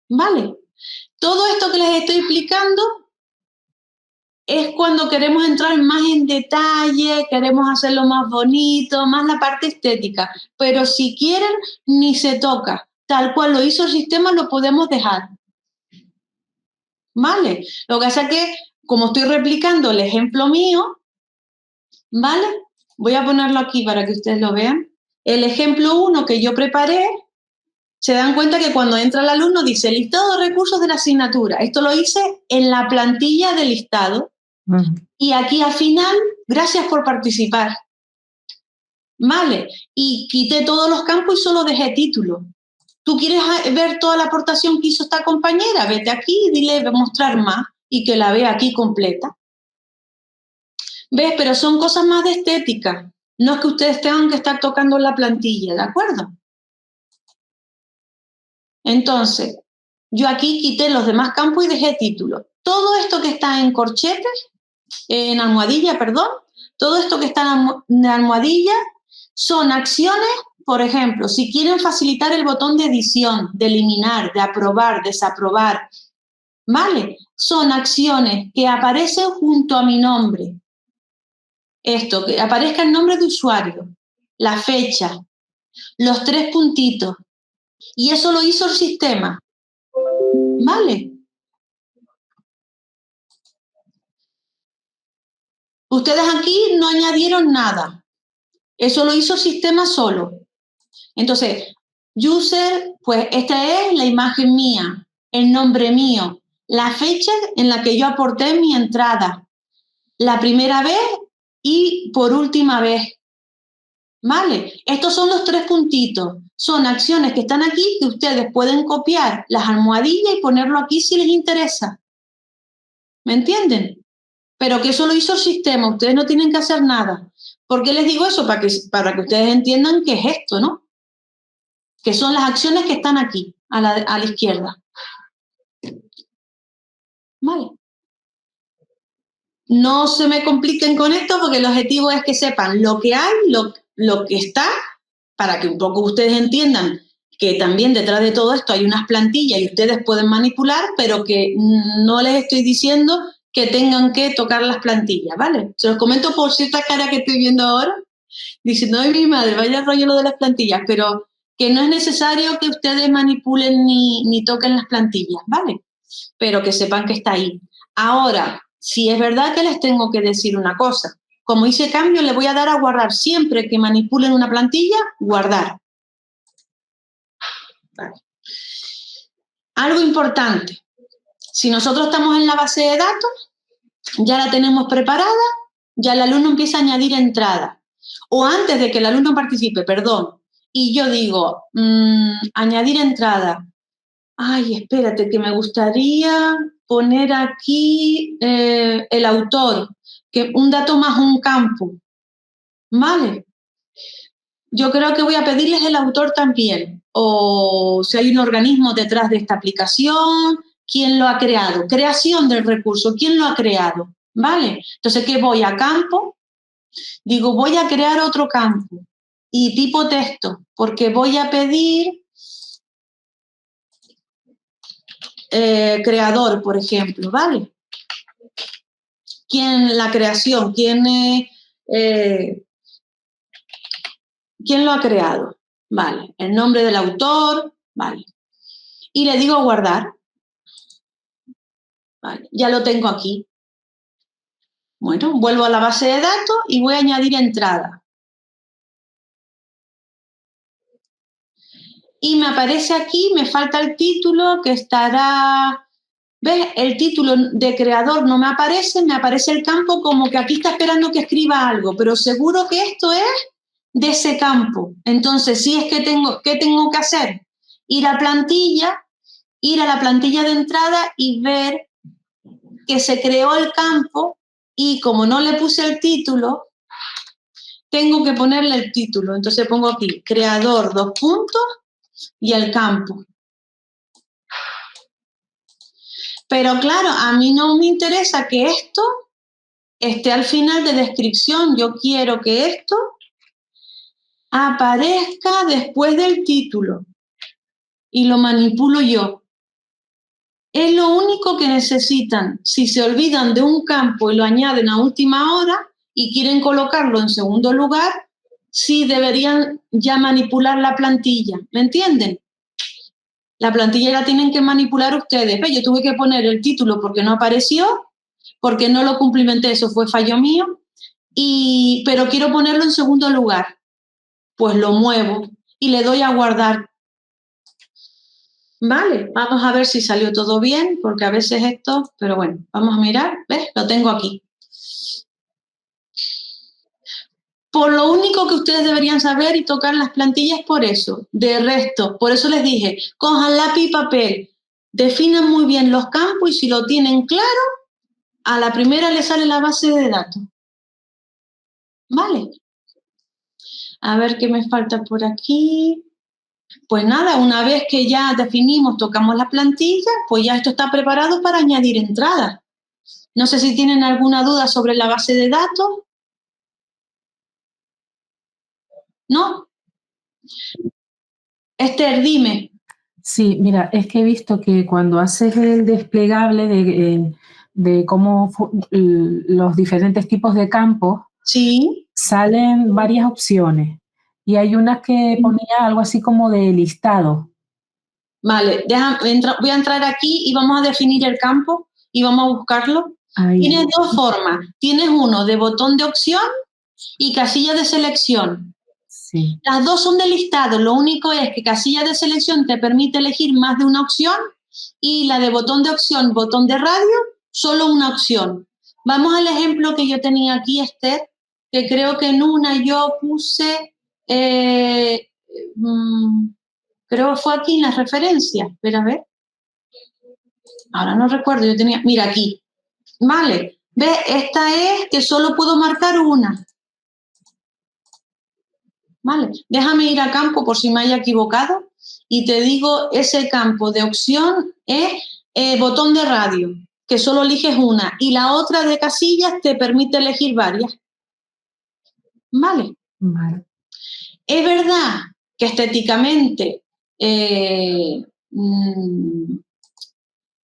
¿Vale? Todo esto que les estoy explicando es cuando queremos entrar más en detalle, queremos hacerlo más bonito, más la parte estética. Pero si quieren, ni se toca. Tal cual lo hizo el sistema, lo podemos dejar. ¿Vale? Lo que pasa es que, como estoy replicando el ejemplo mío, ¿vale? Voy a ponerlo aquí para que ustedes lo vean. El ejemplo 1 que yo preparé, se dan cuenta que cuando entra el alumno dice listado de recursos de la asignatura. Esto lo hice en la plantilla de listado. Y aquí al final, gracias por participar. ¿Vale? Y quité todos los campos y solo dejé título. ¿Tú quieres ver toda la aportación que hizo esta compañera? Vete aquí y dile mostrar más y que la vea aquí completa. ¿Ves? Pero son cosas más de estética. No es que ustedes tengan que estar tocando la plantilla, ¿de acuerdo? Entonces, yo aquí quité los demás campos y dejé título. Todo esto que está en corchetes, en almohadilla, perdón, todo esto que está en almohadilla son acciones, por ejemplo, si quieren facilitar el botón de edición, de eliminar, de aprobar, desaprobar, ¿vale? Son acciones que aparecen junto a mi nombre. Esto, que aparezca el nombre de usuario, la fecha, los 3 puntitos. Y eso lo hizo el sistema. ¿Vale? Ustedes aquí no añadieron nada. Eso lo hizo el sistema solo. Entonces, user, pues esta es la imagen mía, el nombre mío, la fecha en la que yo aporté mi entrada, la primera vez y por última vez. ¿Vale? Estos son los 3 puntitos. Son acciones que están aquí que ustedes pueden copiar las almohadillas y ponerlo aquí si les interesa. ¿Me entienden? Pero que eso lo hizo el sistema, ustedes no tienen que hacer nada. ¿Por qué les digo eso? Para que ustedes entiendan qué es esto, ¿no? Que son las acciones que están aquí, a la izquierda. Vale. No se me compliquen con esto porque el objetivo es que sepan lo que hay, lo que está, para que un poco ustedes entiendan que también detrás de todo esto hay unas plantillas y ustedes pueden manipular, pero que no les estoy diciendo que tengan que tocar las plantillas, ¿vale? Se los comento por cierta cara que estoy viendo ahora, diciendo, ay, mi madre, vaya rollo lo de las plantillas, pero que no es necesario que ustedes manipulen ni toquen las plantillas, ¿vale? Pero que sepan que está ahí. Ahora, si es verdad que les tengo que decir una cosa, como hice cambio, le voy a dar a guardar. Siempre que manipulen una plantilla, guardar. Vale. Algo importante, si nosotros estamos en la base de datos, ya la tenemos preparada, ya el alumno empieza a añadir entrada. O antes de que el alumno participe, perdón, y yo digo, añadir entrada. Ay, espérate, que me gustaría poner aquí el autor, que un dato más un campo, ¿vale? Yo creo que voy a pedirles el autor también, o si hay un organismo detrás de esta aplicación, ¿quién lo ha creado? Creación del recurso, ¿quién lo ha creado? ¿Vale? Entonces, ¿qué voy a campo? Digo, voy a crear otro campo y tipo texto, porque voy a pedir creador, por ejemplo, ¿vale? La creación, quién lo ha creado, ¿vale? El nombre del autor, ¿vale? Y le digo guardar, ¿vale? Ya lo tengo aquí. Bueno, vuelvo a la base de datos y voy a añadir entrada. Y me aparece aquí, me falta el título que estará... ¿Ves? El título de creador no me aparece el campo como que aquí está esperando que escriba algo, pero seguro que esto es de ese campo. Entonces, si es que ¿qué tengo que hacer? Ir a la plantilla de entrada y ver que se creó el campo y como no le puse el título, tengo que ponerle el título. Entonces pongo aquí, creador, 2 puntos y el campo. Pero claro, a mí no me interesa que esto esté al final de descripción. Yo quiero que esto aparezca después del título y lo manipulo yo. Es lo único que necesitan. Si se olvidan de un campo y lo añaden a última hora y quieren colocarlo en segundo lugar, sí deberían ya manipular la plantilla. ¿Me entienden? La plantilla la tienen que manipular ustedes. Yo tuve que poner el título porque no apareció, porque no lo cumplimenté, eso fue fallo mío, pero quiero ponerlo en segundo lugar. Pues lo muevo y le doy a guardar. Vale, vamos a ver si salió todo bien, porque a veces esto, pero bueno, vamos a mirar, ¿ves? Lo tengo aquí. Por lo único que ustedes deberían saber y tocar las plantillas por eso. De resto, por eso les dije, cojan lápiz y papel, definan muy bien los campos y si lo tienen claro, a la primera le sale la base de datos. ¿Vale? A ver qué me falta por aquí. Pues nada, una vez que ya definimos, tocamos la plantilla, pues ya esto está preparado para añadir entradas. No sé si tienen alguna duda sobre la base de datos. ¿No? Esther, dime.
Sí, mira, es que he visto que cuando haces el desplegable de cómo los diferentes tipos de campos,
Sí.
salen varias opciones y hay unas que ponía algo así como de listado.
Vale, voy a entrar aquí y vamos a definir el campo y vamos a buscarlo.
Ahí.
Tienes 2 formas. Tienes uno de botón de opción y casilla de selección.
Sí.
Las dos son de listado, lo único es que casilla de selección te permite elegir más de una opción y la de botón de opción, botón de radio, solo una opción. Vamos al ejemplo que yo tenía aquí, Esther, que creo que en una yo puse, creo que fue aquí en las referencias, espera a ver. Ahora no recuerdo, yo tenía, mira aquí, vale, ¿ves? Esta es que solo puedo marcar una. ¿vale? Déjame ir a campo por si me haya equivocado y te digo, ese campo de opción es botón de radio, que solo eliges una, y la otra de casillas te permite elegir varias. ¿Vale?
Vale.
Es verdad que estéticamente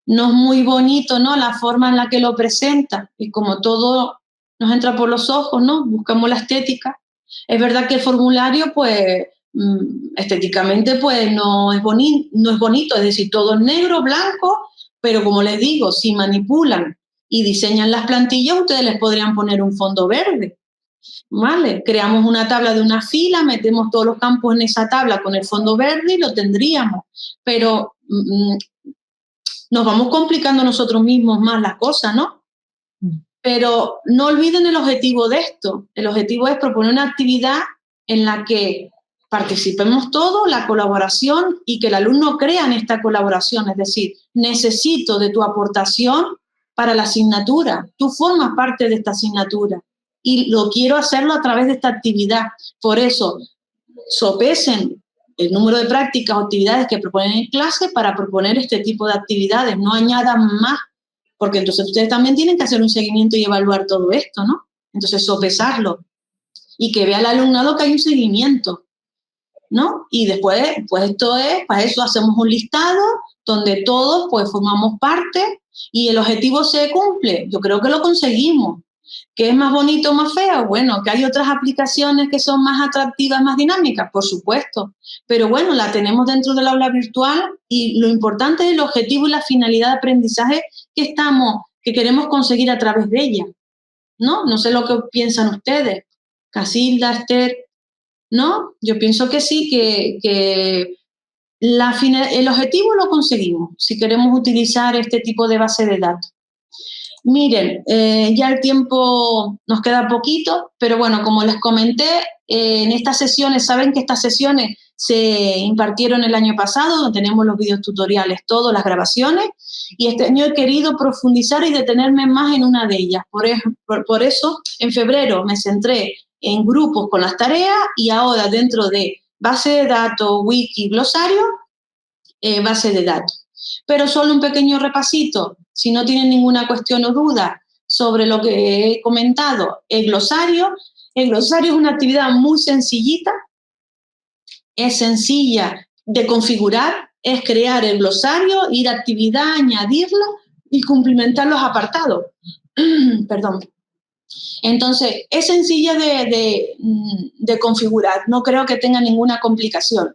no es muy bonito, ¿no? La forma en la que lo presenta, y como todo nos entra por los ojos, ¿no? Buscamos la estética. Es verdad que el formulario, pues, estéticamente, pues, no es bonito, es decir, todo es negro, blanco, pero como les digo, si manipulan y diseñan las plantillas, ustedes les podrían poner un fondo verde, ¿vale? Creamos una tabla de una fila, metemos todos los campos en esa tabla con el fondo verde y lo tendríamos, pero nos vamos complicando nosotros mismos más las cosas, ¿no? Pero no olviden el objetivo de esto. El objetivo es proponer una actividad en la que participemos todos, la colaboración, y que el alumno crea en esta colaboración. Es decir, necesito de tu aportación para la asignatura. Tú formas parte de esta asignatura y lo quiero hacerlo a través de esta actividad. Por eso, sopesen el número de prácticas o actividades que proponen en clase para proponer este tipo de actividades. No añadan más, porque entonces ustedes también tienen que hacer un seguimiento y evaluar todo esto, ¿no? Entonces, sopesarlo y que vea el alumnado que hay un seguimiento, ¿no? Y después, pues esto es, para eso hacemos un listado donde todos, pues, formamos parte y el objetivo se cumple. Yo creo que lo conseguimos. ¿Que es más bonito o más feo? Bueno, que hay otras aplicaciones que son más atractivas, más dinámicas, por supuesto. Pero bueno, la tenemos dentro del aula virtual y lo importante es el objetivo y la finalidad de aprendizaje que queremos conseguir a través de ella, ¿no? No sé lo que piensan ustedes. Casilda, Esther, ¿no? Yo pienso que sí, que el objetivo lo conseguimos si queremos utilizar este tipo de base de datos. Miren, ya el tiempo nos queda poquito, pero bueno, como les comenté, en estas sesiones, saben que estas sesiones se impartieron el año pasado, donde tenemos los videos tutoriales, todas las grabaciones, y este año he querido profundizar y detenerme más en una de ellas. Por eso, en febrero me centré en grupos con las tareas y ahora dentro de base de datos, wiki, glosario, base de datos. Pero solo un pequeño repasito, si no tienen ninguna cuestión o duda sobre lo que he comentado. El glosario es una actividad muy sencillita, es sencilla de configurar, es crear el glosario, ir a actividad, añadirla y cumplimentar los apartados. Perdón. Entonces, es sencilla de configurar, no creo que tenga ninguna complicación.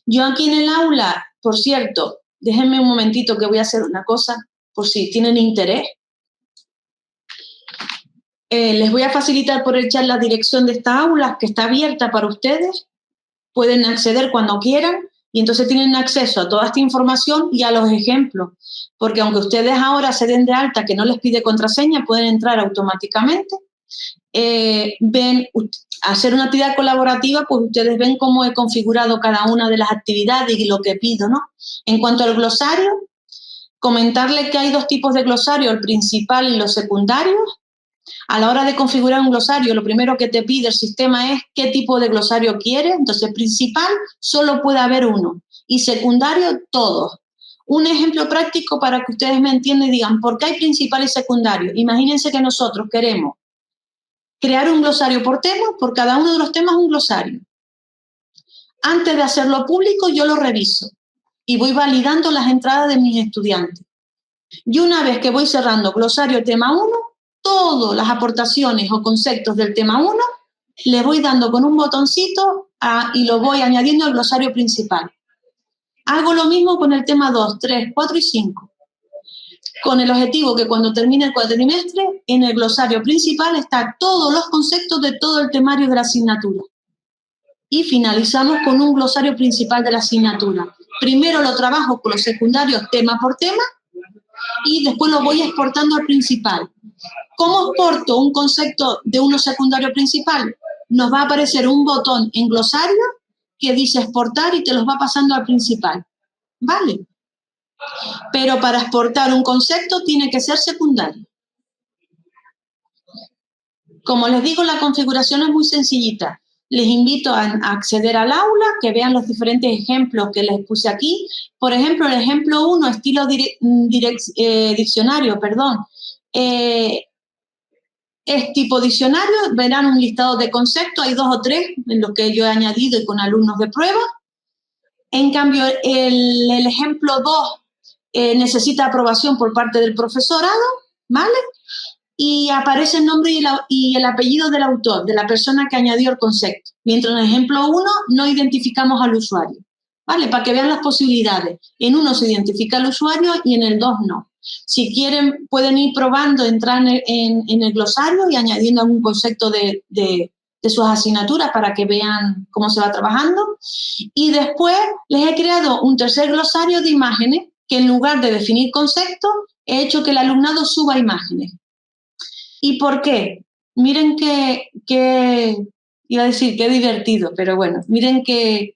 Yo aquí en el aula, por cierto, déjenme un momentito que voy a hacer una cosa, por si tienen interés. Les voy a facilitar por el chat la dirección de esta aula, que está abierta para ustedes. Pueden acceder cuando quieran y entonces tienen acceso a toda esta información y a los ejemplos. Porque aunque ustedes ahora se den de alta que no les pide contraseña, pueden entrar automáticamente. Hacer una actividad colaborativa, pues ustedes ven cómo he configurado cada una de las actividades y lo que pido, ¿no? En cuanto al glosario, comentarles que hay dos tipos de glosario, el principal y los secundarios. A la hora de configurar un glosario, lo primero que te pide el sistema es qué tipo de glosario quieres. Entonces, principal solo puede haber uno y secundario todos. Un ejemplo práctico para que ustedes me entiendan y digan, ¿por qué hay principal y secundario? Imagínense que nosotros queremos crear un glosario por tema, por cada uno de los temas un glosario. Antes de hacerlo público, yo lo reviso y voy validando las entradas de mis estudiantes. Y una vez que voy cerrando glosario tema 1, todas las aportaciones o conceptos del tema 1 le voy dando con un botoncito y lo voy añadiendo al glosario principal. Hago lo mismo con el tema 2, 3, 4 y 5. Con el objetivo que cuando termine el cuatrimestre, en el glosario principal están todos los conceptos de todo el temario de la asignatura. Y finalizamos con un glosario principal de la asignatura. Primero lo trabajo con los secundarios tema por tema y después lo voy exportando al principal. ¿Cómo exporto un concepto de uno secundario principal? Nos va a aparecer un botón en glosario que dice exportar y te los va pasando al principal. ¿Vale? Pero para exportar un concepto tiene que ser secundario. Como les digo, la configuración es muy sencillita. les invito a acceder al aula, que vean los diferentes ejemplos que les puse aquí. Por ejemplo, el ejemplo 1, estilo diccionario, es tipo diccionario, verán un listado de conceptos, hay 2 o 3 en los que yo he añadido y con alumnos de prueba. En cambio, el ejemplo 2 necesita aprobación por parte del profesorado, ¿vale? Y aparece el nombre y el apellido del autor, de la persona que añadió el concepto. Mientras en el ejemplo 1 no identificamos al usuario, ¿vale? Para que vean las posibilidades. En uno se identifica al usuario y en el 2 no. Si quieren, pueden ir probando, entrar en el glosario y añadiendo algún concepto de sus asignaturas para que vean cómo se va trabajando. Y después les he creado un tercer glosario de imágenes que en lugar de definir conceptos, he hecho que el alumnado suba imágenes. ¿Y por qué? Miren iba a decir qué divertido, pero bueno, miren que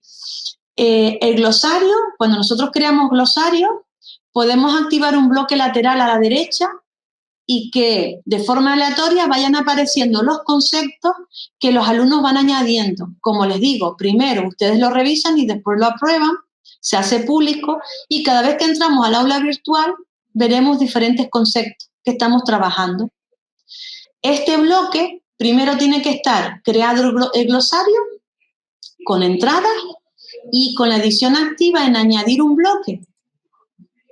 el glosario, cuando nosotros creamos glosario, podemos activar un bloque lateral a la derecha y que de forma aleatoria vayan apareciendo los conceptos que los alumnos van añadiendo. Como les digo, primero ustedes lo revisan y después lo aprueban, se hace público y cada vez que entramos al aula virtual veremos diferentes conceptos que estamos trabajando. Este bloque primero tiene que estar creado el glosario con entradas y con la edición activa en añadir un bloque.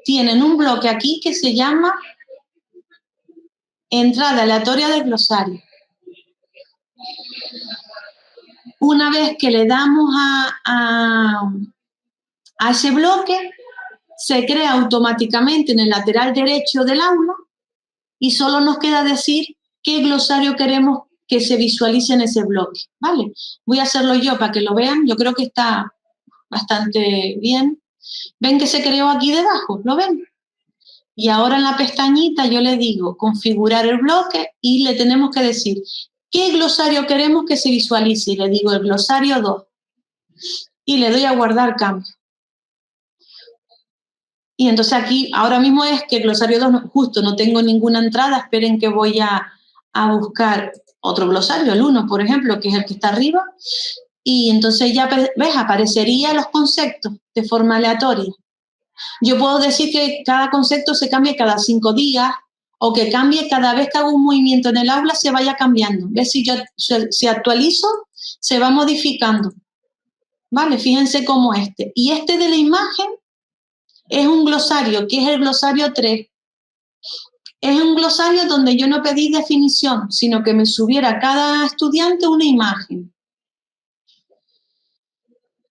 Tienen un bloque aquí que se llama entrada aleatoria del glosario. Una vez que le damos a ese bloque, se crea automáticamente en el lateral derecho del aula y solo nos queda decir qué glosario queremos que se visualice en ese bloque, ¿vale? Voy a hacerlo yo para que lo vean. Yo creo que está bastante bien. ¿Ven que se creó aquí debajo? ¿Lo ven? Y ahora en la pestañita yo le digo configurar el bloque y le tenemos que decir qué glosario queremos que se visualice. Y le digo el glosario 2. Y le doy a guardar cambio. Y entonces aquí, ahora mismo es que el glosario 2, justo no tengo ninguna entrada, esperen que voy a buscar otro glosario, el 1, por ejemplo, que es el que está arriba, y entonces ya, ¿ves? Aparecerían los conceptos de forma aleatoria. Yo puedo decir que cada concepto se cambie cada 5 días o que cambie cada vez que hago un movimiento en el aula, se vaya cambiando. ¿Ves? Si actualizo, se va modificando. ¿Vale? Fíjense cómo este. Y este de la imagen es un glosario, que es el glosario 3. Es un glosario donde yo no pedí definición, sino que me subiera a cada estudiante una imagen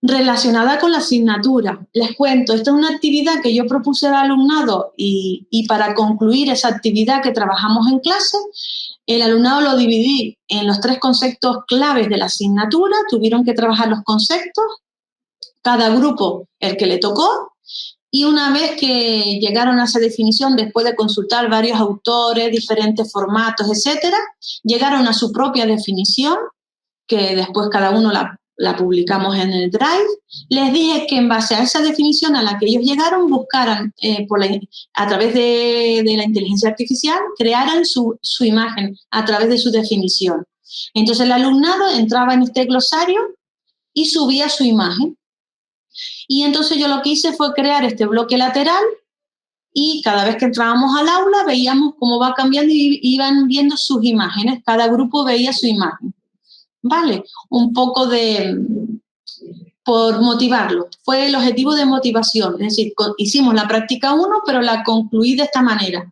relacionada con la asignatura. Les cuento, esta es una actividad que yo propuse al alumnado y para concluir esa actividad que trabajamos en clase, el alumnado lo dividí en los 3 conceptos claves de la asignatura, tuvieron que trabajar los conceptos, cada grupo el que le tocó, y una vez que llegaron a esa definición, después de consultar varios autores, diferentes formatos, etcétera, llegaron a su propia definición, que después cada uno la publicamos en el Drive. Les dije que en base a esa definición a la que ellos llegaron, buscaran a través de la inteligencia artificial, crearan su imagen a través de su definición. Entonces el alumnado entraba en este glosario y subía su imagen. Y entonces yo lo que hice fue crear este bloque lateral y cada vez que entrábamos al aula veíamos cómo va cambiando y iban viendo sus imágenes. Cada grupo veía su imagen. ¿Vale? Un poco por motivarlo. Fue el objetivo de motivación. Es decir, hicimos la práctica 1, pero la concluí de esta manera.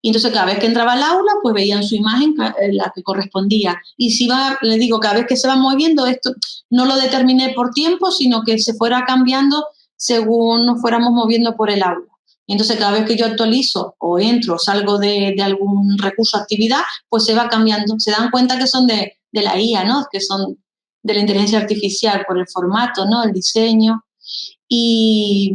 Y entonces cada vez que entraba al aula, pues veían su imagen, la que correspondía. Y si les digo, cada vez que se va moviendo, esto no lo determiné por tiempo, sino que se fuera cambiando según nos fuéramos moviendo por el aula. Y entonces cada vez que yo actualizo o entro o salgo de algún recurso o actividad, pues se va cambiando. Se dan cuenta que son de la IA, ¿no? Que son de la inteligencia artificial por el formato, ¿no? El diseño. Y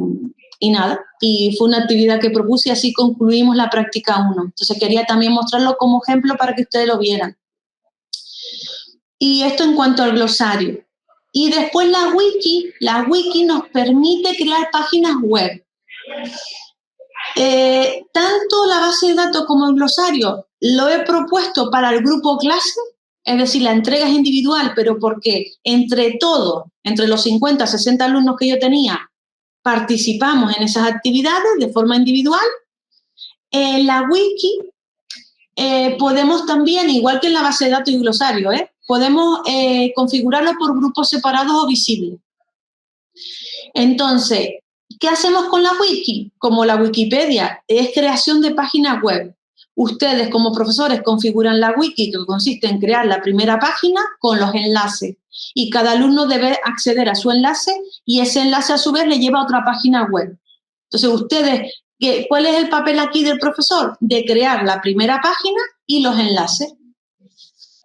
nada, y fue una actividad que propuse y así concluimos la práctica 1. Entonces quería también mostrarlo como ejemplo para que ustedes lo vieran. Y esto en cuanto al glosario. Y después la wiki nos permite crear páginas web. Tanto la base de datos como el glosario lo he propuesto para el grupo clase, Es decir, la entrega es individual, pero porque entre todos, entre los 50, 60 alumnos que yo tenía, participamos en esas actividades de forma individual. En la wiki podemos también, igual que en la base de datos y glosario, podemos configurarlo por grupos separados o visibles. Entonces, ¿qué hacemos con la wiki? Como la Wikipedia es creación de páginas web. Ustedes como profesores configuran la wiki, que consiste en crear la primera página con los enlaces. Y cada alumno debe acceder a su enlace y ese enlace a su vez le lleva a otra página web. Entonces, ustedes, ¿cuál es el papel aquí del profesor? De crear la primera página y los enlaces.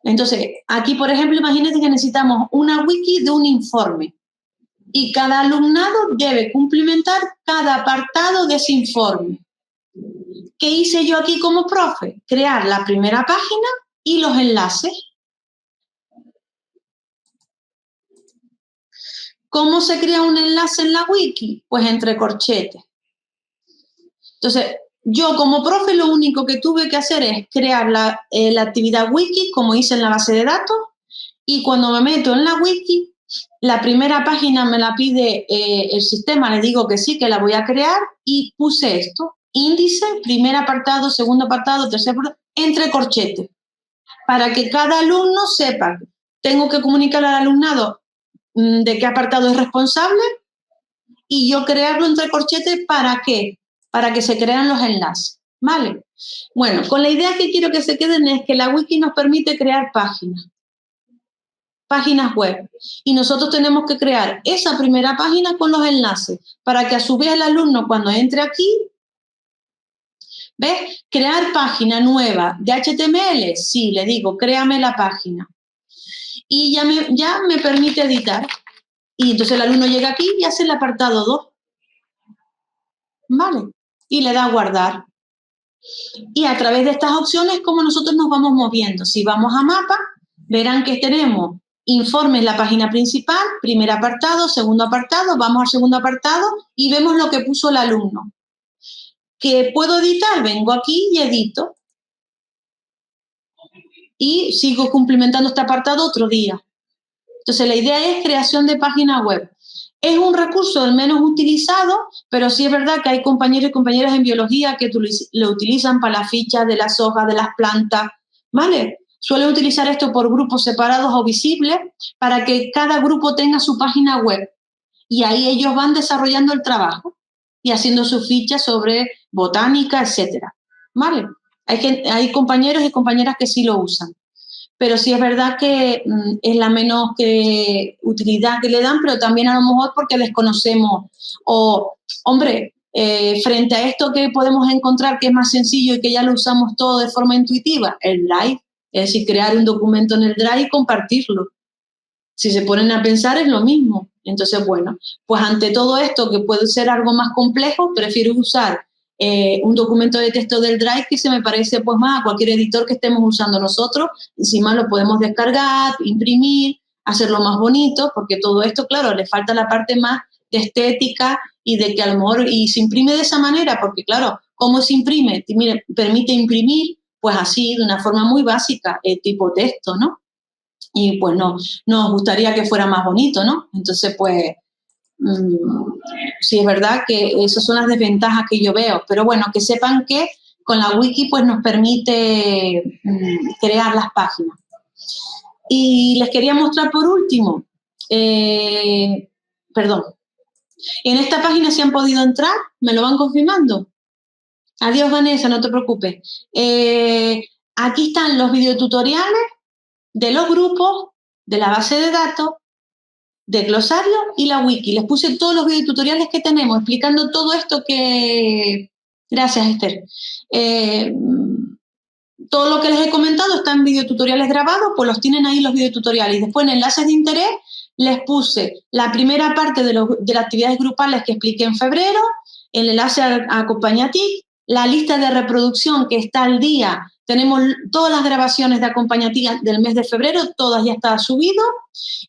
Entonces, aquí, por ejemplo, imagínense que necesitamos una wiki de un informe. Y cada alumnado debe cumplimentar cada apartado de ese informe. ¿Qué hice yo aquí como profe? Crear la primera página y los enlaces. ¿Cómo se crea un enlace en la wiki? Pues entre corchetes. Entonces, yo como profe lo único que tuve que hacer es crear la actividad wiki, como hice en la base de datos, y cuando me meto en la wiki, la primera página me la pide el sistema, le digo que sí, que la voy a crear y puse esto, índice, primer apartado, segundo apartado, tercer apartado, entre corchetes, para que cada alumno sepa, tengo que comunicar al alumnado de qué apartado es responsable y yo crearlo entre corchetes, ¿para qué? Para que se crean los enlaces, ¿vale? Bueno, con la idea que quiero que se queden es que la wiki nos permite crear páginas web. Y nosotros tenemos que crear esa primera página con los enlaces para que a su vez el alumno cuando entre aquí, ¿ves? Crear página nueva de HTML, sí, le digo, créame la página. Y ya me permite editar. Y entonces el alumno llega aquí y hace el apartado 2. ¿Vale? Y le da a guardar. Y a través de estas opciones, como nosotros nos vamos moviendo. Si vamos a mapa, verán que tenemos informes, la página principal, primer apartado, segundo apartado, vamos al segundo apartado y vemos lo que puso el alumno. ¿Qué puedo editar? Vengo aquí y edito. Y sigo cumplimentando este apartado otro día. Entonces, la idea es creación de página web. Es un recurso el menos utilizado, pero sí es verdad que hay compañeros y compañeras en biología que lo utilizan para las fichas de las hojas, de las plantas, ¿vale? Suelen utilizar esto por grupos separados o visibles para que cada grupo tenga su página web y ahí ellos van desarrollando el trabajo y haciendo sus fichas sobre botánica, etcétera, ¿vale? Hay compañeros y compañeras que sí lo usan, pero sí es verdad que es la menos utilidad que le dan, pero también a lo mejor porque desconocemos o, hombre, frente a esto que podemos encontrar que es más sencillo y que ya lo usamos todo de forma intuitiva, el Drive. Es decir, crear un documento en el Drive y compartirlo. Si se ponen a pensar es lo mismo. Entonces, bueno, pues ante todo esto que puede ser algo más complejo, prefiero usar un documento de texto del Drive que se me parece pues más a cualquier editor que estemos usando nosotros. Encima lo podemos descargar, imprimir, hacerlo más bonito, porque todo esto, claro, le falta la parte más de estética y de que a lo mejor y se imprime de esa manera, porque claro, ¿cómo se imprime? Mire, permite imprimir pues así, de una forma muy básica, tipo texto, ¿no? Y pues nos gustaría que fuera más bonito, ¿no? Entonces, pues, sí es verdad que esas son las desventajas que yo veo, pero bueno, que sepan que con la wiki pues nos permite crear las páginas. Y les quería mostrar por último, perdón, en esta página se han podido entrar, ¿me lo van confirmando? Adiós, Vanessa, no te preocupes. Aquí están los videotutoriales de los grupos, de la base de datos, de glosario y la wiki. Les puse todos los videotutoriales que tenemos explicando todo esto que... Gracias, Esther. Todo lo que les he comentado está en videotutoriales grabados, pues los tienen ahí los videotutoriales. Y después en enlaces de interés les puse la primera parte de las actividades grupales que expliqué en febrero, el enlace a Acompañatic, la lista de reproducción que está al día. Tenemos todas las grabaciones de Acompañatic del mes de febrero, todas ya están subidas.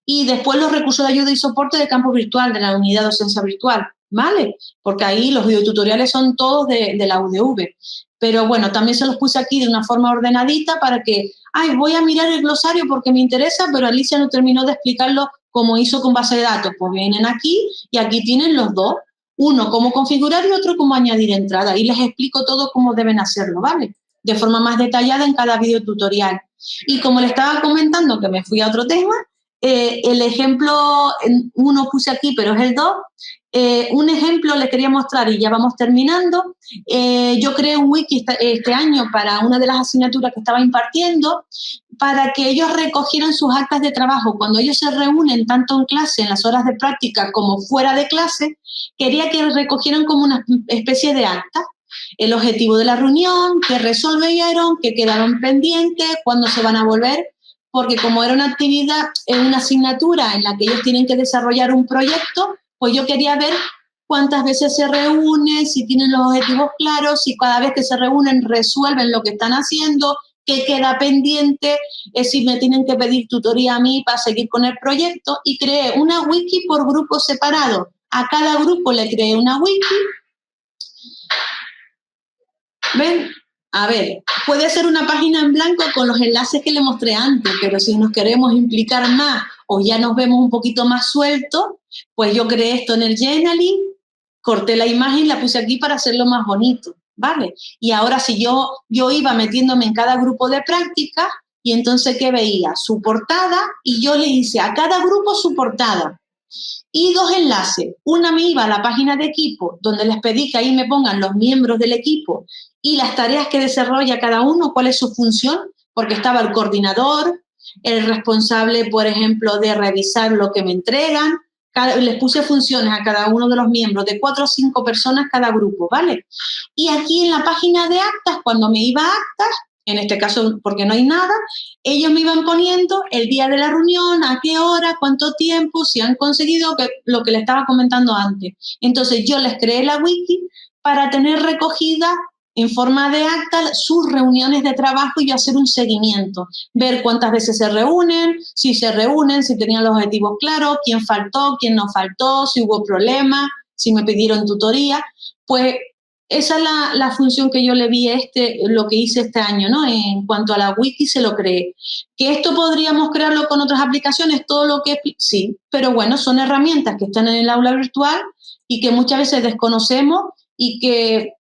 Y después los recursos de ayuda y soporte de campo virtual, de la unidad de docencia virtual, ¿vale? Porque ahí los videotutoriales son todos de la UDV. Pero bueno, también se los puse aquí de una forma ordenadita para que, ay, voy a mirar el glosario porque me interesa, pero Alicia no terminó de explicarlo como hizo con base de datos. Pues vienen aquí y aquí tienen los dos. Uno, cómo configurar y otro, cómo añadir entrada. Y les explico todo cómo deben hacerlo, ¿vale? De forma más detallada en cada video tutorial. Y como les estaba comentando, que me fui a otro tema, el ejemplo, uno puse aquí, pero es el 2. Un ejemplo les quería mostrar y ya vamos terminando. Yo creé un wiki este año para una de las asignaturas que estaba impartiendo para que ellos recogieran sus actas de trabajo. Cuando ellos se reúnen tanto en clase, en las horas de práctica, como fuera de clase, quería que recogieran como una especie de acta. El objetivo de la reunión, qué resolvieron, qué quedaron pendientes, cuándo se van a volver, porque como era una actividad, una asignatura en la que ellos tienen que desarrollar un proyecto, pues yo quería ver cuántas veces se reúnen, si tienen los objetivos claros, si cada vez que se reúnen resuelven lo que están haciendo, qué queda pendiente, si me tienen que pedir tutoría a mí para seguir con el proyecto, y creé una wiki por grupo separado. A cada grupo le creé una wiki. ¿Ven? A ver, puede ser una página en blanco con los enlaces que le mostré antes, pero si nos queremos implicar más o ya nos vemos un poquito más sueltos, pues yo creé esto en el Journaling, corté la imagen y la puse aquí para hacerlo más bonito, ¿vale? Y ahora si yo iba metiéndome en cada grupo de práctica y entonces, ¿qué veía? Su portada, y yo le hice a cada grupo su portada. Y dos enlaces. Una me iba a la página de equipo, donde les pedí que ahí me pongan los miembros del equipo y las tareas que desarrolla cada uno, cuál es su función, porque estaba el coordinador, el responsable, por ejemplo, de revisar lo que me entregan. Les puse funciones a cada uno de los miembros, de 4 o 5 personas cada grupo, ¿vale? Y aquí en la página de actas, cuando me iba a actas, en este caso porque no hay nada, ellos me iban poniendo el día de la reunión, a qué hora, cuánto tiempo, si han conseguido, lo que les estaba comentando antes. Entonces yo les creé la wiki para tener recogida en forma de acta sus reuniones de trabajo y hacer un seguimiento, ver cuántas veces se reúnen, si tenían los objetivos claros, quién faltó, quién no faltó, si hubo problemas, si me pidieron tutoría. Pues esa es la función que yo le vi lo que hice este año, ¿no? En cuanto a la wiki se lo creé. ¿Que esto podríamos crearlo con otras aplicaciones? Todo lo que sí, pero bueno, son herramientas que están en el aula virtual y que muchas veces desconocemos y que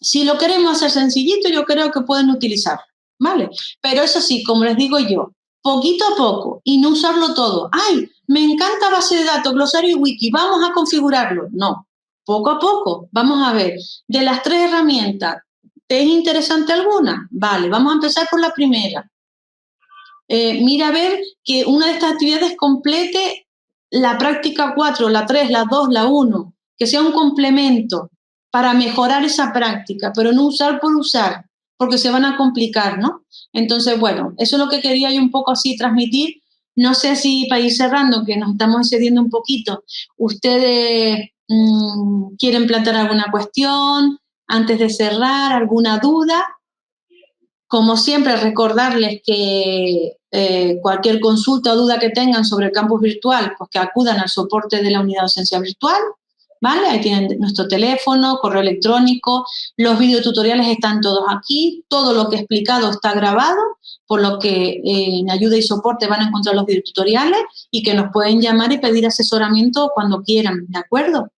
si lo queremos hacer sencillito, yo creo que pueden utilizar, ¿vale? Pero eso sí, como les digo yo, poquito a poco y no usarlo todo. ¡Ay, me encanta base de datos, glosario y wiki, vamos a configurarlo! No. Poco a poco, vamos a ver, de las 3 herramientas, ¿te es interesante alguna? Vale, vamos a empezar por la primera. Mira a ver que una de estas actividades complete la práctica 4, la 3, la 2, la 1, que sea un complemento para mejorar esa práctica, pero no usar por usar, porque se van a complicar, ¿no? Entonces, bueno, eso es lo que quería yo un poco así transmitir. No sé si para ir cerrando, que nos estamos excediendo un poquito, ustedes quieren plantear alguna cuestión antes de cerrar, alguna duda. Como siempre, recordarles que cualquier consulta o duda que tengan sobre el campus virtual, pues que acudan al soporte de la unidad de docencia virtual, ¿vale? Ahí tienen nuestro teléfono, correo electrónico, los videotutoriales están todos aquí, todo lo que he explicado está grabado, por lo que en ayuda y soporte van a encontrar los videotutoriales y que nos pueden llamar y pedir asesoramiento cuando quieran, ¿de acuerdo?